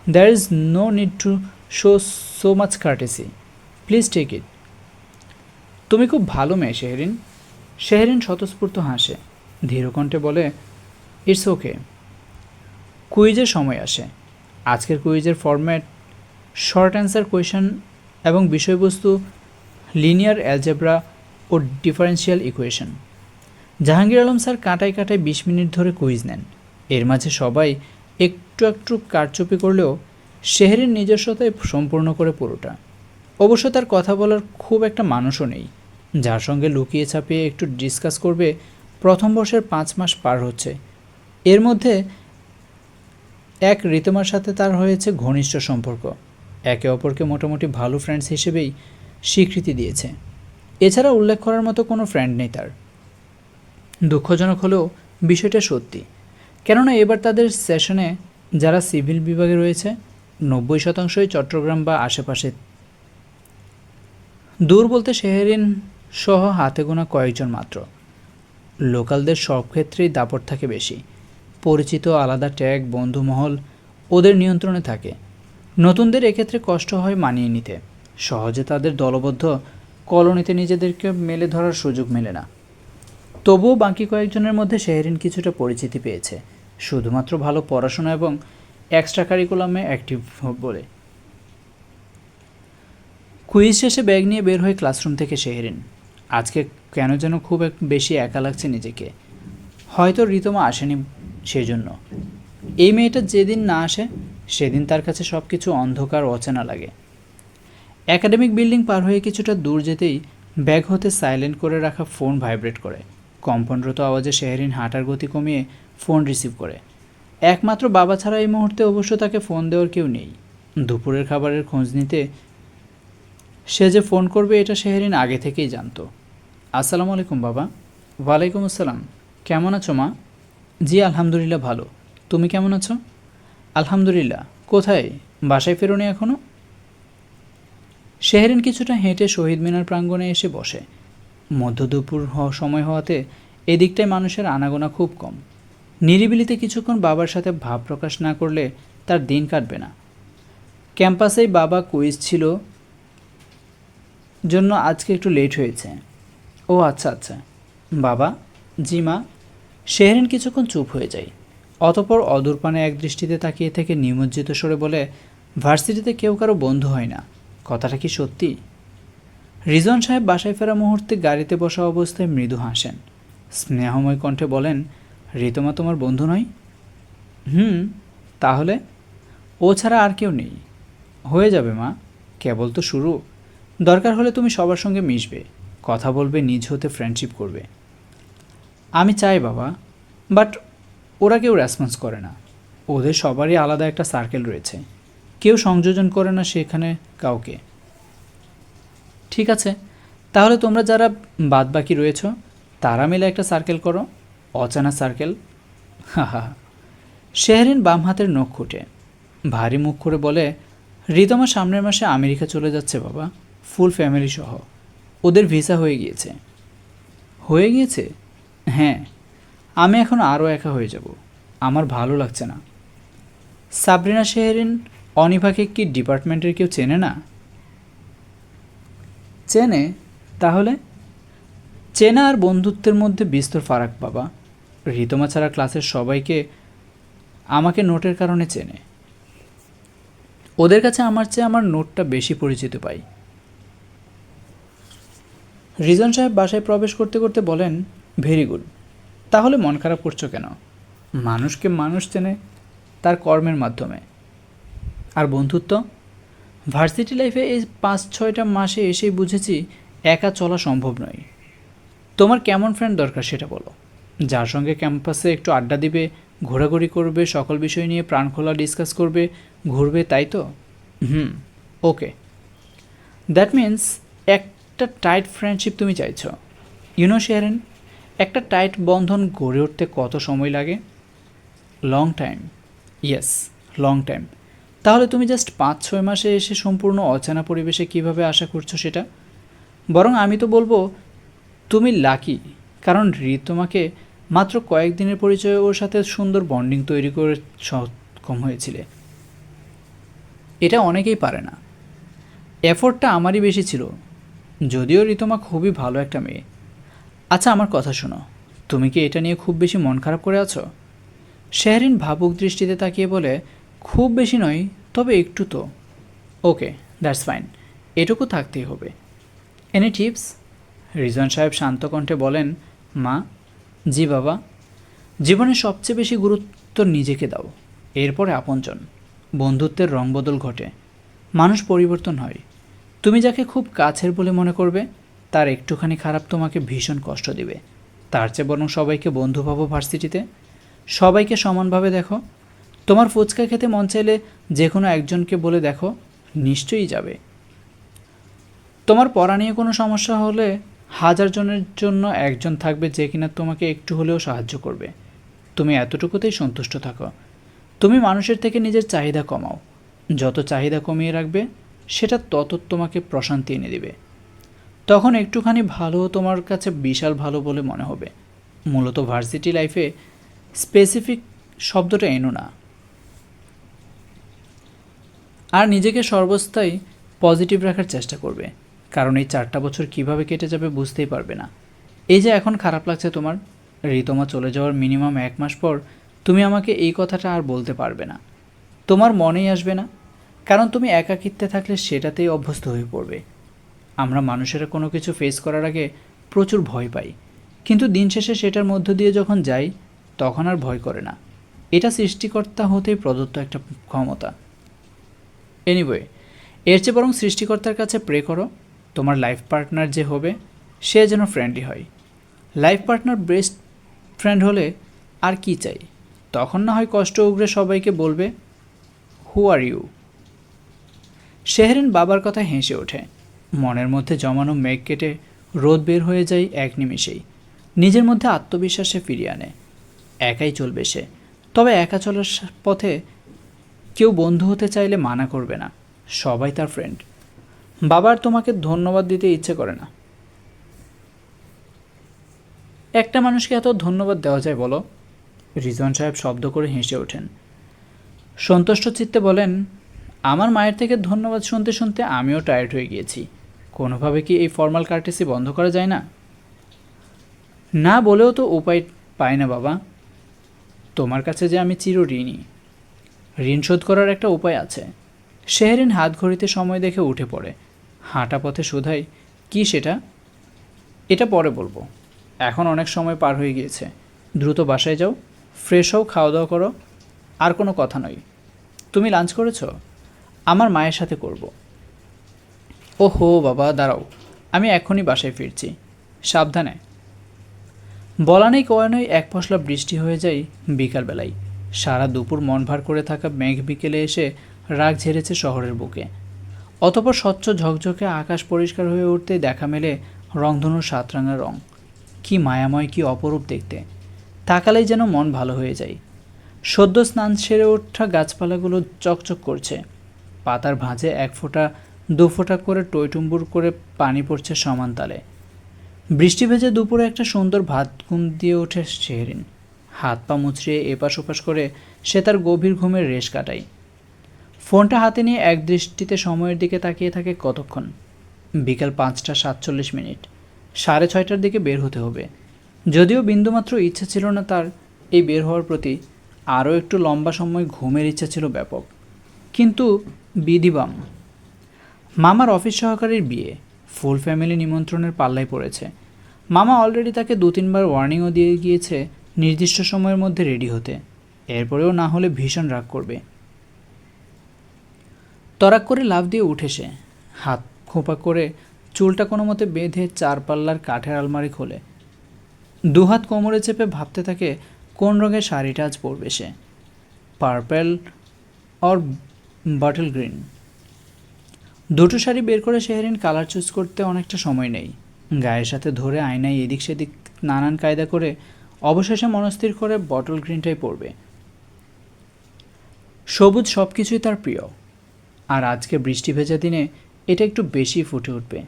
There is no need to show so much courtesy. Please take it. তুমি খুব ভালো মেয়ে শেহরিন। শেহরিন স্বতঃস্ফূর্ত হাসে, ধীরকণ্ঠে বলে, ইটস ওকে। কুইজের সময় আসে। আজকের কুইজের ফরম্যাট শর্ট অ্যান্সার কোয়েশন এবং বিষয়বস্তু লিনিয়ার অ্যালজেব্রা ও differential equation. Jahangir Alam sir কাটায় কাটায় 20 মিনিট ধরে কুইজ নেন। এর মাঝে সবাই একটু একটু কারচুপি করলেও শেহরিন নিজস্বতায় সম্পূর্ণ করে পুরোটা। অবশ্য তার কথা বলার খুব একটা মানুষও নেই যার সঙ্গে লুকিয়ে ছাপিয়ে একটু ডিসকাস করবে। প্রথম বর্ষের 5 মাস পার হচ্ছে, এর মধ্যে এক ঋতমার সাথে তার হয়েছে ঘনিষ্ঠ সম্পর্ক। একে অপরকে মোটামুটি ভালো ফ্রেন্ডস হিসেবেই স্বীকৃতি দিয়েছে। এছাড়া উল্লেখ করার মতো কোনো ফ্রেন্ড নেই তার। দুঃখজনক হলেও বিষয়টা সত্যি, কেননা এবার তাদের সেশনে যারা সিভিল বিভাগে রয়েছে 90%ই চট্টগ্রাম বা আশেপাশে। দূর বলতে শেহরিন সহ হাতে গোনা কয়েকজন মাত্র। লোকালদের সব ক্ষেত্রেই দাপট থাকে বেশি। পরিচিত আলাদা ট্যাগ, বন্ধুমহল ওদের নিয়ন্ত্রণে থাকে। নতুনদের এক্ষেত্রে কষ্ট হয় মানিয়ে নিতে। সহজে তাদের দলবদ্ধ কলোনিতে নিজেদেরকে মেলে ধরার সুযোগ মেলে না। তবুও বাকি কয়েকজনের মধ্যে শেহরিন কিছুটা পরিচিতি পেয়েছে, শুধুমাত্র ভালো পড়াশোনা এবং এক্সট্রা কারিকুলামে অ্যাক্টিভ বলে। কুইজ শেষে ব্যাগ নিয়ে বের হয় ক্লাসরুম থেকে শেহরিন। আজকে কেন যেন খুব বেশি একা লাগছে নিজেকে। হয়তো ঋতমা আসেনি সেজন্য। এই মেয়েটা যেদিন না আসে সেদিন তার কাছে সব কিছু অন্ধকার, অচেনা লাগে। একাডেমিক বিল্ডিং পার হয়ে কিছুটা দূর যেতেই ব্যাগ হতে সাইলেন্ট করে রাখা ফোন ভাইব্রেট করে। কম্পনরত আওয়াজে শেহরিন হাঁটার গতি কমিয়ে ফোন রিসিভ করে। একমাত্র বাবা ছাড়া এই মুহূর্তে অবশ্য তাকে ফোন দেওয়ার কেউ নেই। দুপুরের খাবারের খোঁজ নিতে সে যে ফোন করবে এটা শেহরিন আগে থেকেই জানতো। আসসালামু আলাইকুম বাবা। ওয়ালাইকুম আসসালাম। কেমন আছো মা? জি আলহামদুলিল্লাহ ভালো। তুমি কেমন আছো? আলহামদুলিল্লাহ। কোথায়? বাসায় ফেরোনি এখনও? শেহরিন কিছুটা হেঁটে শহীদ মিনার প্রাঙ্গণে এসে বসে। মধ্যদুপুর সময় হওয়াতে এদিকটায় মানুষের আনাগোনা খুব কম। নিরিবিলিতে কিছুক্ষণ বাবার সাথে ভাব প্রকাশ না করলে তার দিন কাটবে না। ক্যাম্পাসেই বাবা কুইজ ছিল, জন্য আজকে একটু লেট হয়েছে। ও আচ্ছা আচ্ছা। বাবা? জি মা। শেহরিন কিছুক্ষণ চুপ হয়ে যায়, অতপর অদূরপানে এক দৃষ্টিতে তাকিয়ে থেকে নিমজ্জিত স্বরে বলে, ভার্সিটিতে কেউ কারো বন্ধু হয় না, কথাটা কি সত্যি? রিজওয়ান সাহেব বাসায় ফেরা মুহূর্তে গাড়িতে বসা অবস্থায় মৃদু হাসেন, স্নেহময় কণ্ঠে বলেন, ঋতমা তোমার বন্ধু নয়? হুম, তাহলে? ও ছাড়া আর কেউ নেই। হয়ে যাবে মা, কেবল তো শুরু। দরকার হলে তুমি সবার সঙ্গে মিশবে, কথা বলবে, নিজ হতে ফ্রেন্ডশিপ করবে। আমি চাই বাবা, বাট ওরা কেউ রেসপন্স করে না। ওদের সবারই আলাদা একটা সার্কেল রয়েছে, কেউ সংযোজন করে না সেখানে কাউকে। ঠিক আছে, তাহলে তোমরা যারা বাদবাকি রয়েছ তারা মিলে একটা সার্কেল করো, অচানা সার্কেল। হা হা। শেহরিন বাম হাতের নখ খুঁটে ভারী মুখ করে বলে, রিতমা সামনের মাসে আমেরিকা চলে যাচ্ছে বাবা, ফুল ফ্যামিলি সহ। ওদের ভিসা হয়ে গিয়েছে। হয়ে গিয়েছে? হ্যাঁ। আমি এখন আরও একা হয়ে যাব, আমার ভালো লাগছে না। সাবরিনা শেহরিন অনিভাকে কি ডিপার্টমেন্টের কেউ চেনে না? চেনে। তাহলে? চেনা আর বন্ধুত্বের মধ্যে বিস্তর ফারাক বাবা। ঋতমা ছাড়া ক্লাসের সবাইকে আমাকে নোটের কারণে চেনে। ওদের কাছে আমার চেয়ে আমার নোটটা বেশি পরিচিত পাই। রিজন সাহেব বাসায় প্রবেশ করতে করতে বলেন, ভেরি গুড। তাহলে মন খারাপ করছো কেন? মানুষকে মানুষ চেনে তার কর্মের মাধ্যমে। আর বন্ধুত্ব? ভার্সিটি লাইফে এই 5-6টা মাসে এসেই বুঝেছি একা চলা সম্ভব নয়। তোমার কেমন ফ্রেন্ড দরকার সেটা বলো, যার সঙ্গে ক্যাম্পাসে একটু আড্ডা দিবে, ঘোরাঘুরি করবে, সকল বিষয় নিয়ে প্রাণখোলা ডিসকাস করবে, ঘুরবে, তাই তো? হুম, ওকে। দ্যাট মিন্স একটা টাইট ফ্রেন্ডশিপ তুমি চাইছ। ইউনো শেয়ারেন, একটা টাইট বন্ধন গড়ে উঠতে কত সময় লাগে? Long time. Yes, long time. তাহলে তুমি জাস্ট 5-6 মাসে এসে সম্পূর্ণ অচেনা পরিবেশে কিভাবে আশা করছো সেটা? বরং আমি তো বলবো তুমি লাকি, কারণ তোমাকে মাত্র কয়েকদিনের পরিচয়ে ওর সাথে সুন্দর বন্ডিং তৈরি করে সক্ষম হয়েছিলে। এটা অনেকেই পারে না। এফোর্টটা আমারই বেশি ছিল, যদিও ঋতমা খুবই ভালো একটা মেয়ে। আচ্ছা আমার কথা শোনো, তুমি কি এটা নিয়ে খুব বেশি মন খারাপ করে আছো? শেহরিন ভাবুক দৃষ্টিতে তাকিয়ে বলে, খুব বেশি নয়, তবে একটু তো। ওকে, দ্যাটস ফাইন, এটুকু থাকতেই হবে। Any tips? রিজওয়ান সাহেব শান্ত কণ্ঠে বলেন, মা? জি বাবা। জীবনে সবচেয়ে বেশি গুরুত্ব নিজেকে দাও, এরপরে আপনজন। বন্ধুত্বের রং বদল ঘটে, মানুষ পরিবর্তন হয়। তুমি যাকে খুব কাছের বলে মনে করবে, তার একটুখানি খারাপ তোমাকে ভীষণ কষ্ট দিবে। তার চেয়ে বরং সবাইকে বন্ধু ভাবো ভার্সিটিতে, সবাইকে সমানভাবে দেখো। তোমার ফুচকা খেতে মন চাইলে যে কোনো একজনকে বলে দেখো, নিশ্চয়ই যাবে। তোমার পড়া নিয়ে কোনো সমস্যা হলে 1000 জনের জন্য একজন থাকবে যে কিনা তোমাকে একটু হলেও সাহায্য করবে। তুমি এতটুকুতেই সন্তুষ্ট থাকো। তুমি মানুষের থেকে নিজের চাহিদা কমাও, যত চাহিদা কমিয়ে রাখবে সেটা তত তোমাকে প্রশান্তি এনে দেবে। তখন একটুখানি ভালো তোমার কাছে বিশাল ভালো বলে মনে হবে। মূলত ভার্সিটি লাইফে স্পেসিফিক শব্দটা এনো না। আর নিজেকে সর্বস্থায় পজিটিভ রাখার চেষ্টা করবে, কারণ এই 4টা বছর কিভাবে কেটে যাবে বুঝতেই পারবে না। এই যে এখন খারাপ লাগছে তোমার, ঋতমা চলে যাওয়ার মিনিমাম 1 মাস পর তুমি আমাকে এই কথাটা আর বলতে পারবে না। তোমার মনেই আসবে না, কারণ তুমি একাকিত্বে থাকলে সেটাতেই অভ্যস্ত হয়ে পড়বে। আমরা মানুষেরা কোনো কিছু ফেস করার আগে প্রচুর ভয় পাই, কিন্তু দিন শেষে সেটার মধ্য দিয়ে যখন যাই তখন আর ভয় করে না। এটা সৃষ্টিকর্তা হতেই প্রদত্ত একটা ক্ষমতা। এনিওয়ে, এর চেয়ে বরং সৃষ্টিকর্তার কাছে প্রে করো তোমার লাইফ পার্টনার যে হবে সে যেন ফ্রেন্ডলি হয়। লাইফ পার্টনার বেস্ট ফ্রেন্ড হলে আর কি চাই? তখন না হয় কষ্ট উগরে সবাইকে বলবে, হু আর ইউ। শেহরিন বাবার কথা হেসে ওঠে, মনের মধ্যে জমানো মেঘ কেটে রোদ বের হয়ে যায় এক নিমিষেই। নিজের মধ্যে আত্মবিশ্বাসে ফিরিয়ে আনে। একাই চলবে সে, তবে একা চলার পথে কেউ বন্ধু হতে চাইলে মানা করবে না, সবাই তার ফ্রেন্ড। বাবার তোমাকে ধন্যবাদ দিতে ইচ্ছে করে না। একটা মানুষকে এত ধন্যবাদ দেওয়া যায় বলো? রিজওয়ান সাহেব শব্দ করে হেসে ওঠেন, সন্তুষ্ট চিত্তে বলেন, আমার মায়ের থেকে ধন্যবাদ শুনতে শুনতে আমিও টায়ার্ড হয়ে গিয়েছি। কোনোভাবে কি এই ফর্মাল কার্টেসি বন্ধ করা যায় না? না বলেও তো উপায় পাই না বাবা। তোমার কাছে যে আমি চিরঋণী। ঋণ শোধ করার একটা উপায় আছে। শেহরিন হাত ঘড়িতে সময় দেখে উঠে পড়ে। হাঁটা পথে শুধাই, কি সেটা? এটা পরে বলবো, এখন অনেক সময় পার হয়ে গিয়েছে। দ্রুত বাসায় যাও, ফ্রেশ হও, খাওয়া দাওয়া করো। আর কোনো কথা নয়। তুমি লাঞ্চ করেছো? আমার মায়ের সাথে করব। ওহো বাবা, দাঁড়াও, আমি এখনই বাসায় ফিরছি। সাবধানে। বলা নেই কয়া নয় এক পশলা বৃষ্টি হয়ে যায় বিকালবেলায়। সারা দুপুর মন ভার করে থাকা মেঘ বিকেলে এসে রাগ ঝেড়েছে শহরের বুকে। অতপর স্বচ্ছ ঝকঝকে আকাশ পরিষ্কার হয়ে উঠতেই দেখা মেলে রংধনুর সাতরাঙা রং। কি মায়াময়, কি অপরূপ দেখতে। তাকালেই যেন মন ভালো হয়ে যায়। সদ্য স্নান সেরে ওঠা গাছপালাগুলো চকচক করছে। পাতার ভাঁজে এক ফোঁটা দু ফোঁটা করে টইটুম্বুর করে পানি পড়ছে সমান তালে। বৃষ্টি ভেজে দুপুরে একটা সুন্দর ভাত ঘুম দিয়ে ওঠে শেহরিন। হাত পা মুচড়িয়ে এপাশ ওপাশ করে সে তার গভীর ঘুমের রেশ কাটায়। ফোনটা হাতে নিয়ে এক দৃষ্টিতে সময়ের দিকে তাকিয়ে থাকে কতক্ষণ। বিকাল 5:47। 6:30টার দিকে বের হতে হবে। যদিও বিন্দুমাত্র ইচ্ছে ছিল না তার এই বের হওয়ার প্রতি, আরও একটু লম্বা সময় ঘুমের ইচ্ছা ছিল ব্যাপক। কিন্তু বিধিবাম, মামার অফিস সহকারীর বিয়ে, ফুল ফ্যামিলি নিমন্ত্রণের পাল্লায় পড়েছে। মামা অলরেডি তাকে 2-3বার ওয়ার্নিংও দিয়ে গিয়েছে নির্দিষ্ট সময়ের মধ্যে রেডি হতে। এরপরেও না হলে ভীষণ রাগ করবে। তরাক করে লাফ দিয়ে উঠে সে, হাত খোঁপা করে চুলটা কোনো মতে বেঁধে 4 পাল্লার কাঠের আলমারি খোলে। দুহাত কোমরে চেপে ভাবতে থাকে কোন রঙের শাড়িটা আজ পরবে সে। Purple or bottle green. দুটো শাড়ি বের করে শেহরিন কালার চুজ করতে অনেকটা সময় নেই। গায়ের সাথে ধরে আয়নায় এদিক সেদিক নানান কায়দা করে অবশেষে মনস্থির করে বটল গ্রিনটাই পরবে। সবুজ সব কিছুই তার প্রিয়, আর আজকে বৃষ্টি ভেজা দিনে এটা একটু বেশি ফুটে উঠবে।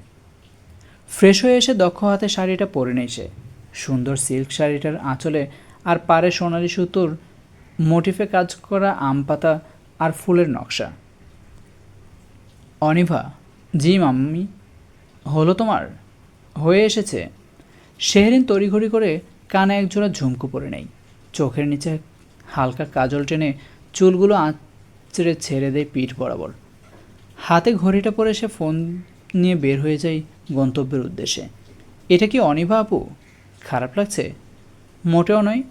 ফ্রেশ হয়ে এসে দক্ষ হাতে শাড়িটা পরে নেই সে। সুন্দর সিল্ক শাড়িটার আঁচলে আর পাড়ে সোনালি সুতোর মোটিফে কাজ করা আম পাতা আর ফুলের নকশা। অনিভা, জি মাম্মি। হলো তোমার? হয়ে এসেছে। শেহরিন তড়িঘড়ি করে কানে একজোড়া ঝুমকো পরে নেই। চোখের নিচে হালকা কাজল টেনে চুলগুলো আঁচড়ে ছেড়ে দেয় পিঠ বরাবর। হাতে ঘড়িটা পরে সে ফোন নিয়ে বের হয়ে যায় গন্তব্যের উদ্দেশ্যে। এটা কি অনিভা আপু? খারাপ লাগছে? মোটেও নয়।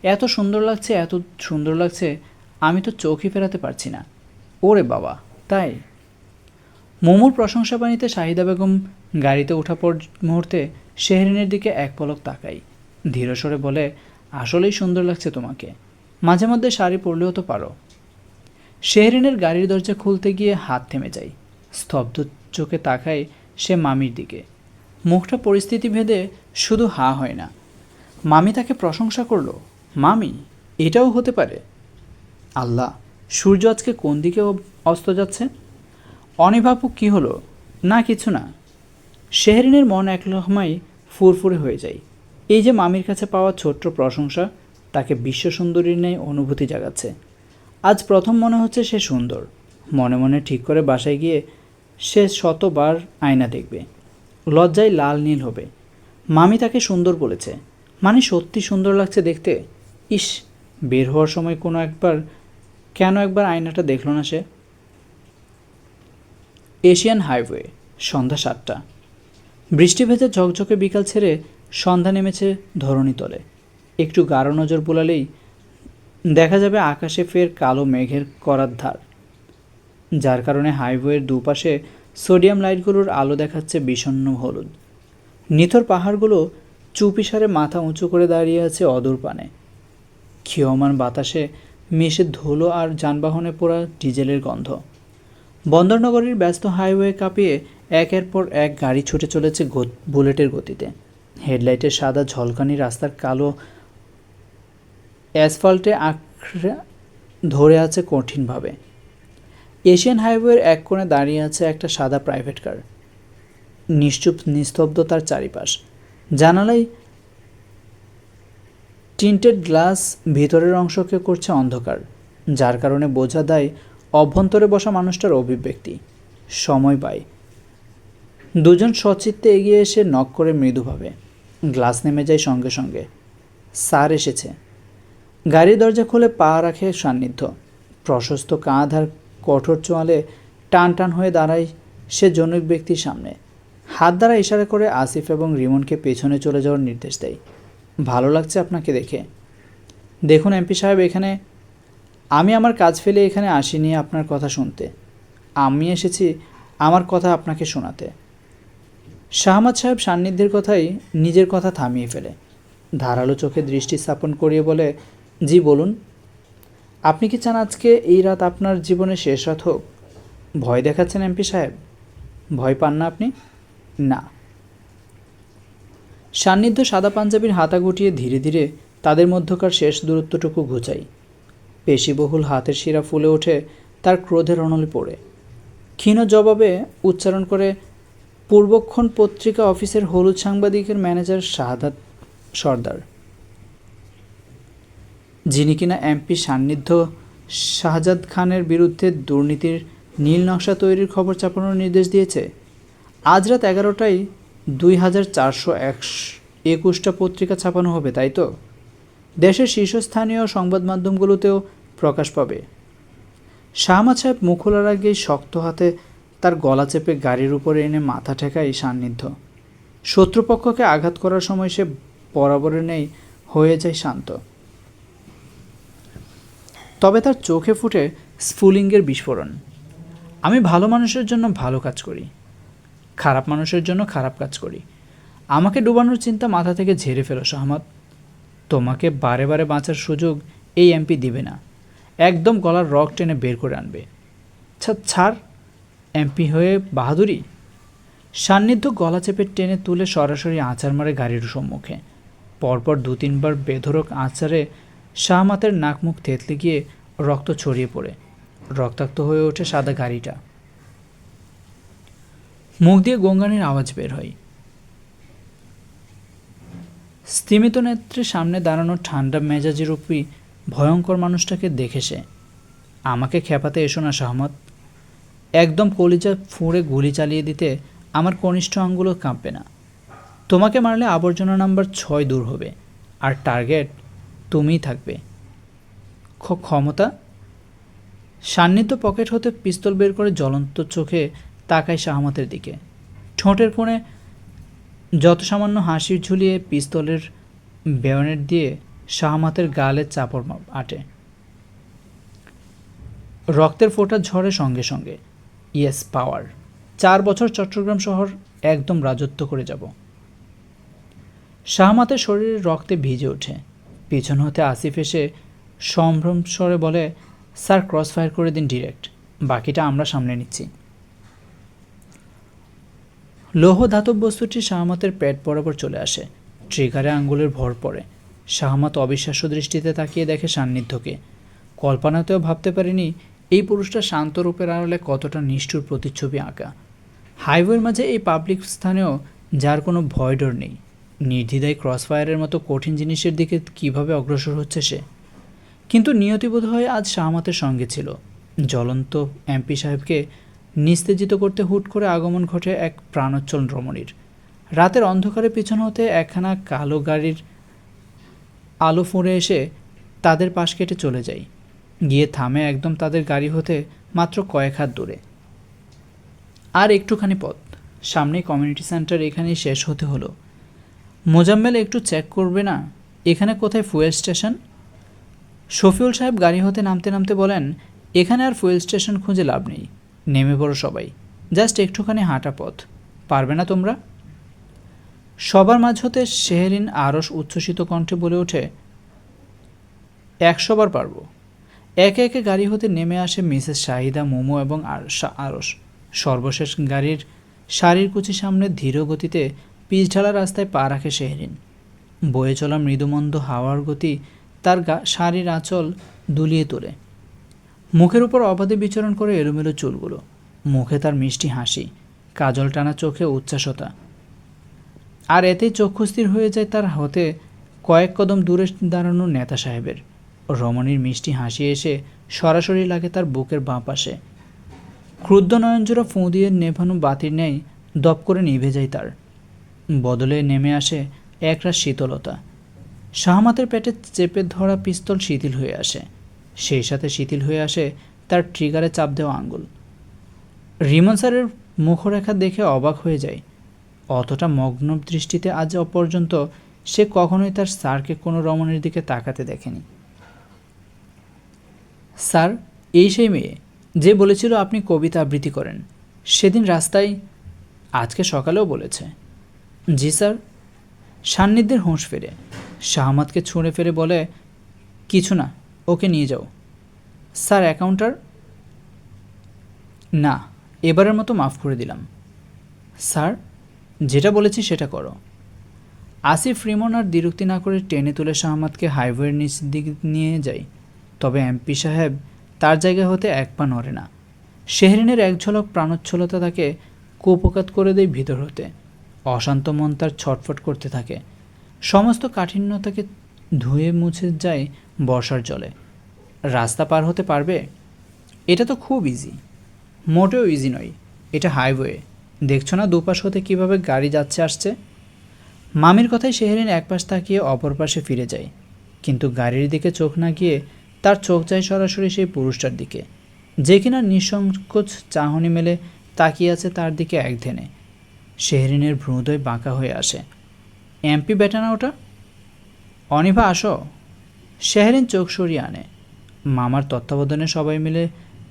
এত সুন্দর লাগছে, এত সুন্দর লাগছে, আমি তো চোখই ফেরাতে পারছি না। ওরে বাবা, তাই? মোমোর প্রশংসা বাণীতে শাহিদা বেগম গাড়িতে ওঠা পর মুহূর্তে শেহরিনের দিকে এক পলক তাকাই। ধীরস্বরে বলে, আসলেই সুন্দর লাগছে তোমাকে। মাঝে মধ্যে শাড়ি পরলেও তো পারো। শেহরিনের গাড়ির দরজা খুলতে গিয়ে হাত থেমে যায়। স্তব্ধ চোখে তাকায় সে মামির দিকে। মুখটা পরিস্থিতি ভেদে শুধু হা হয় না। মামি তাকে প্রশংসা করলো? মামি? এটাও হতে পারে? আল্লাহ, সূর্য আজকে কোন দিকে অস্ত যাচ্ছে? অনিভাপু কি হলো? না কিছু না। শেহরিনের মন একসময় ফুরফুরে হয়ে যায়। এই যে মামির কাছে পাওয়া ছোট্ট প্রশংসা তাকে বিশ্বসুন্দরীর ন্যায় অনুভূতি জাগাচ্ছে। আজ প্রথম মনে হচ্ছে সে সুন্দর। মনে মনে ঠিক করে বাসায় গিয়ে সে শতবার আয়না দেখবে, লজ্জায় লাল নীল হবে। মামি তাকে সুন্দর বলেছে মানে সত্যি সুন্দর লাগছে দেখতে। ইস, বের হওয়ার সময় কেন একবার আয়নাটা দেখল না সে? এশিয়ান হাইওয়ে, সন্ধ্যা 7টা। বৃষ্টি ভেজা ঝকঝকে বিকাল ছেড়ে সন্ধ্যা নেমেছে ধরণীতলে। একটু গাঢ় নজর বোলালেই দেখা যাবে আকাশে ফের কালো মেঘের করার ধার, যার কারণে হাইওয়ের দুপাশে সোডিয়াম লাইটগুলোর আলো দেখাচ্ছে বিষণ্ণ হলুদ। নিথর পাহাড়গুলো চুপিসারে মাথা উঁচু করে দাঁড়িয়ে আছে অদূর পানে। ক্ষীয়মান বাতাসে মিশে ধুলো আর যানবাহনে পোড়া ডিজেলের গন্ধ। বন্দরনগরীর ব্যস্ত হাইওয়ে কাঁপিয়ে একের পর এক গাড়ি ছুটে চলেছে বুলেটের গতিতে। হেডলাইটের সাদা ঝলকানি রাস্তার কালো অ্যাসফল্টে আঁকড়ে ধরে আছে কঠিনভাবে। এশিয়ান হাইওয়ের এক কোণে দাঁড়িয়ে আছে একটা সাদা প্রাইভেট কার। নিশ্চুপ নিস্তব্ধ তার চারিপাশ। জানালায় টিন্টেড গ্লাস ভিতরের অংশকে করছে অন্ধকার, যার কারণে বোঝা দেয় অভ্যন্তরে বসা মানুষটার অভিব্যক্তি। সময় পায়। দুজন সচিত্তে এগিয়ে এসে নক করে মৃদুভাবে। গ্লাস নেমে যায় সঙ্গে সঙ্গে। স্যার এসেছে। গাড়ির দরজা খুলে পা রাখে সান্নিধ্য। প্রশস্ত কাঁধ আর কঠোর চোয়ালে টান টান হয়ে দাঁড়ায় সে জনৈক ব্যক্তির সামনে। হাত দ্বারা ইশারা করে আসিফ এবং রিমনকে পেছনে চলে যাওয়ার নির্দেশ দেয়। ভালো লাগছে আপনাকে দেখে। দেখুন এমপি সাহেব, আমি আমার কাজ ফেলে এখানে আসিনি আপনার কথা শুনতে। আমি এসেছি আমার কথা আপনাকে শোনাতে। শাহমাদ সাহেব সান্নিধ্যের কথাই নিজের কথা থামিয়ে ফেলে। ধারালো চোখে দৃষ্টি স্থাপন করিয়ে বলে, জি বলুন। আপনি কি চান আজকে এই রাত আপনার জীবনের শেষ রাত হোক? ভয় দেখাচ্ছেন এমপি সাহেব? ভয় পান না আপনি? না। সান্নিধ্য সাদা পাঞ্জাবির হাতা গুটিয়ে ধীরে ধীরে তাদের মধ্যকার শেষ দূরত্বটুকু ঘুচাই। পেশিবহুল হাতের শিরা ফুলে ওঠে তার ক্রোধের অনলে পড়ে। ক্ষীণ জবাবে উচ্চারণ করে, পূর্বক্ষণ পত্রিকা অফিসের হলুদ সাংবাদিকের ম্যানেজার শাহাদাত সর্দার, যিনি কিনা এমপি সান্নিধ্য শাহজাদ খানের বিরুদ্ধে দুর্নীতির নীল নকশা তৈরির খবর চাপানোর নির্দেশ দিয়েছে। আজ রাত 11টায় 2421টা পত্রিকা ছাপানো হবে, তাই তো? দেশের শীর্ষস্থানীয় সংবাদ মাধ্যমগুলোতেও প্রকাশ পাবে। শাহমাদ সাহেব মুখ খোলার আগেই শক্ত হাতে তার গলা চেপে গাড়ির উপরে এনে মাথা ঠেকায় সান্নিধ্য। শত্রুপক্ষকে আঘাত করার সময় সে বরাবরের নেই হয়ে যায় শান্ত। তবে তার চোখে ফুটে স্ফুলিঙ্গের বিস্ফোরণ। আমি ভালো মানুষের জন্য ভালো কাজ করি, খারাপ মানুষের জন্য খারাপ কাজ করি। আমাকে ডুবানোর চিন্তা মাথা থেকে ঝেড়ে ফেলো শাহমাদ। তোমাকে বারে বারে বাঁচার সুযোগ এই এমপি দিবে না। একদম গলার রক টেনে বের করে আনবে। ছাড়, এমপি হয়ে বাহাদুরি? সান্নিধ্য গলা চেপে টেনে তুলে সরাসরি আছাড় মারে গাড়ির সম্মুখে। পরপর 2-3বার বেধড়ক আছাড়ে শাহমাতের নাক মুখ থেতলে গিয়ে রক্ত ছড়িয়ে পড়ে। রক্তাক্ত হয়ে ওঠে সাদা গাড়িটা। মুখ দিয়ে গঙ্গানির আওয়াজ বের হয়। স্তিমিত নেত্রে সামনে দাঁড়ানো ঠান্ডা মেজাজের উপরই ভয়ঙ্কর মানুষটাকে দেখে সে, আমাকে খেপাতে এসো না শাহমাত। একদম কলিজা ফুঁড়ে গুলি চালিয়ে দিতে আমার কনিষ্ঠ আঙ্গুলও কাঁপবে না। তোমাকে মারলে আবর্জনা নাম্বার 6 দূর হবে, আর টার্গেট তুমিই থাকবে। ক্ষমতা? সান্নিধ্য পকেট হতে পিস্তল বের করে জ্বলন্ত চোখে তাকায় শাহমাতের দিকে। ঠোঁটের কোণে যত সামান্য হাসি ঝুলিয়ে পিস্তলের বেয়নেট দিয়ে শাহমাতের গালে চাপড় আটে। রক্তের ফোঁটা ঝরে সঙ্গে সঙ্গে। ইয়েস, পাওয়ার। 4 বছর চট্টগ্রাম শহর একদম রাজত্ব করে যাব। শাহমাতের শরীরে রক্তে ভিজে ওঠে। পিছন হতে আসিফ এসে সম্ভ্রম স্বরে বলে, স্যার ক্রস ফায়ার করে দিন ডিরেক্ট, বাকিটা আমরা সামলে নিচ্ছি। লৌহ ধাতব বস্তুটি শাহমাতের পেট বরাবর চলে আসে। ট্রিগারে আঙ্গুলের ভর পড়ে। শাহমাত অবিশ্বাস্য দৃষ্টিতে তাকিয়ে দেখে সান্নিধ্যকে। কল্পনাতেও ভাবতে পারেনি এই পুরুষটা শান্ত রূপের আড়ালে কতটা নিষ্ঠুর প্রতিচ্ছবি আঁকা। হাইওয়ের মাঝে এই পাবলিক স্থানেও যার কোনো ভয় ডর নেই, নির্দ্বিধায় ক্রস ফায়ারের মতো কঠিন জিনিসের দিকে কিভাবে অগ্রসর হচ্ছে সে। কিন্তু নিয়তিবোধ হয় আজ শাহমাতের সঙ্গে ছিল। জ্বলন্ত এমপি সাহেবকে নিস্তেজিত করতে হুট করে আগমন ঘটে এক প্রাণোচ্ছল রমণীর। রাতের অন্ধকারে পিছন হতে একখানা কালো গাড়ির আলো ফুঁড়ে এসে তাদের পাশ কেটে চলে যায়, গিয়ে থামে একদম তাদের গাড়ি হতে মাত্র কয়েক হাত দূরে। আর একটুখানি পথ, সামনেই কমিউনিটি সেন্টার, এখানেই শেষ হতে হলো। মোজাম্মেল একটু চেক করবে না এখানে কোথায় ফুয়েল স্টেশন? শফিউল সাহেব গাড়ি হতে নামতে নামতে বলেন, এখানে আর ফুয়েল স্টেশন খুঁজে লাভ নেই, নেমে পড়ো সবাই, জাস্ট একটুখানি হাঁটা পথ, পারবে না তোমরা? সবার মাঝ হতে শেহরিন আরস উচ্ছ্বসিত কণ্ঠে বলে ওঠে, 100 বার পারব। একে একে গাড়ি হতে নেমে আসে মিসেস শাহিদা, মোমো এবং আরস। সর্বশেষ গাড়ির শাড়ির কুচি সামনে ধীর গতিতে পিচঢালা রাস্তায় পা রাখে শেহরিন। বয়ে চলা মৃদুমন্দ হাওয়ার গতি তার শাড়ির আঁচল দুলিয়ে তোলে। মুখের উপর অবাধে বিচরণ করে এলোমেলো চুলগুলো। মুখে তার মিষ্টি হাসি, কাজল টানা চোখে উচ্ছ্বাসতা। আর এতেই চক্ষুস্থির হয়ে যায় তার হতে কয়েক কদম দূরে দাঁড়ানো নেতা সাহেবের। রমণীর মিষ্টি হাসি এসে সরাসরি লাগে তার বুকের বাঁ পাশে। ক্রুদ্ধ নয়নজোড়া ফুঁ দিয়ে নেভানো বাতির ন্যায় দপ করে নিভে যায় তার। বদলে নেমে আসে একরাশ শীতলতা। শাহমাতের পেটে চেপে ধরা পিস্তল শিথিল হয়ে আসে, সেই সাথে শিথিল হয়ে আসে তার ট্রিগারে চাপ দেওয়া আঙ্গুল। রিমন স্যারের মুখরেখা দেখে অবাক হয়ে যায়। অতটা মগ্ন দৃষ্টিতে আজ অপর্যন্ত সে কখনোই তার স্যারকে কোনো রমণীর দিকে তাকাতে দেখেনি। স্যার, এই সেই মেয়ে যে বলেছিল আপনি কবিতা আবৃত্তি করেন, সেদিন রাস্তায়, আজকে সকালেও বলেছে। জি স্যার। সান্নিধ্যের হোঁশ ফেরে শাহমাতকে ছুঁড়ে ফেরে বলে, কিছু না, ওকে নিয়ে যাও। স্যার, অ্যাকাউন্টার? না, এবারের মতো মাফ করে দিলাম। স্যার, যেটা বলেছি সেটা করো। আসিফ রিমন আর দ্বিরুক্তি না করে টেনে তুলে শাহমাতকে হাইওয়ের নিচ দিকে নিয়ে যায়। তবে এমপি সাহেব তার জায়গা হতে এক পা নড়ে না। শেহরিনের এক ঝলক প্রাণোচ্ছলতা তাকে কুপকাত করে দেয় ভিতর হতে। অশান্ত মন তার ছটফট করতে থাকে। সমস্ত কাঠিন্যতাকে ধুয়ে মুছে যায় বর্ষার জলে। রাস্তা পার হতে পারবে? এটা তো খুব ইজি। মোটেও ইজি নয়, এটা হাইওয়ে। দেখছো না দুপাশ হতে কীভাবে গাড়ি যাচ্ছে আসছে। মামির কথায় শেহরিন একপাশ তাকিয়ে অপর পাশে ফিরে যায়, কিন্তু গাড়ির দিকে চোখ না গিয়ে তার চোখ যায় সরাসরি সেই পুরুষটার দিকে, যে কিনা নিঃসংকোচ চাহনি মেলে তাকিয়ে আছে তার দিকে একধেনে। শেহরিনের ভ্রুদয় বাঁকা হয়ে আসে। এমপি বেটা না ওটা? অনিভা, আসো। শেহরিন চোখ সরিয়ে আনে। মামার তত্ত্বাবধানে সবাই মিলে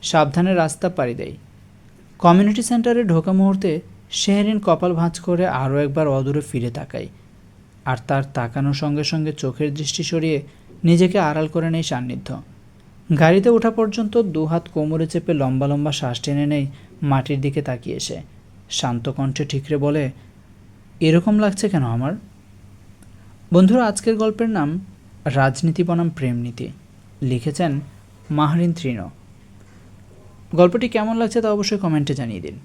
সাবধানে রাস্তা পাড়ি দেয়। কমিউনিটি সেন্টারে ঢোকা মুহূর্তে শেহরিন কপাল ভাঁজ করে আরও একবার অদূরে ফিরে তাকায়, আর তার তাকানোর সঙ্গে সঙ্গে চোখের দৃষ্টি সরিয়ে নিজেকে আড়াল করে নেয় সান্নিধ্য। গাড়িতে ওঠা পর্যন্ত দুহাত কোমরে চেপে লম্বা লম্বা শ্বাস টেনে নেয় মাটির দিকে তাকিয়ে এসে। শান্ত কণ্ঠে ঠিকরে বলে, এরকম লাগছে কেন আমার? বন্ধুরা, আজকের গল্পের নাম রাজনীতি বনাম প্রেমনীতি। লিখেছেন মাহরিন তৃণ। গল্পটি কেমন লাগছে তা অবশ্যই কমেন্টে জানিয়ে দিন।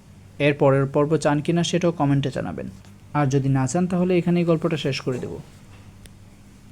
এর পরের পর্ব চান কিনা সেটাও কমেন্টে জানাবেন। আর যদি না চান তাহলে এখানেই গল্পটা শেষ করে দেব।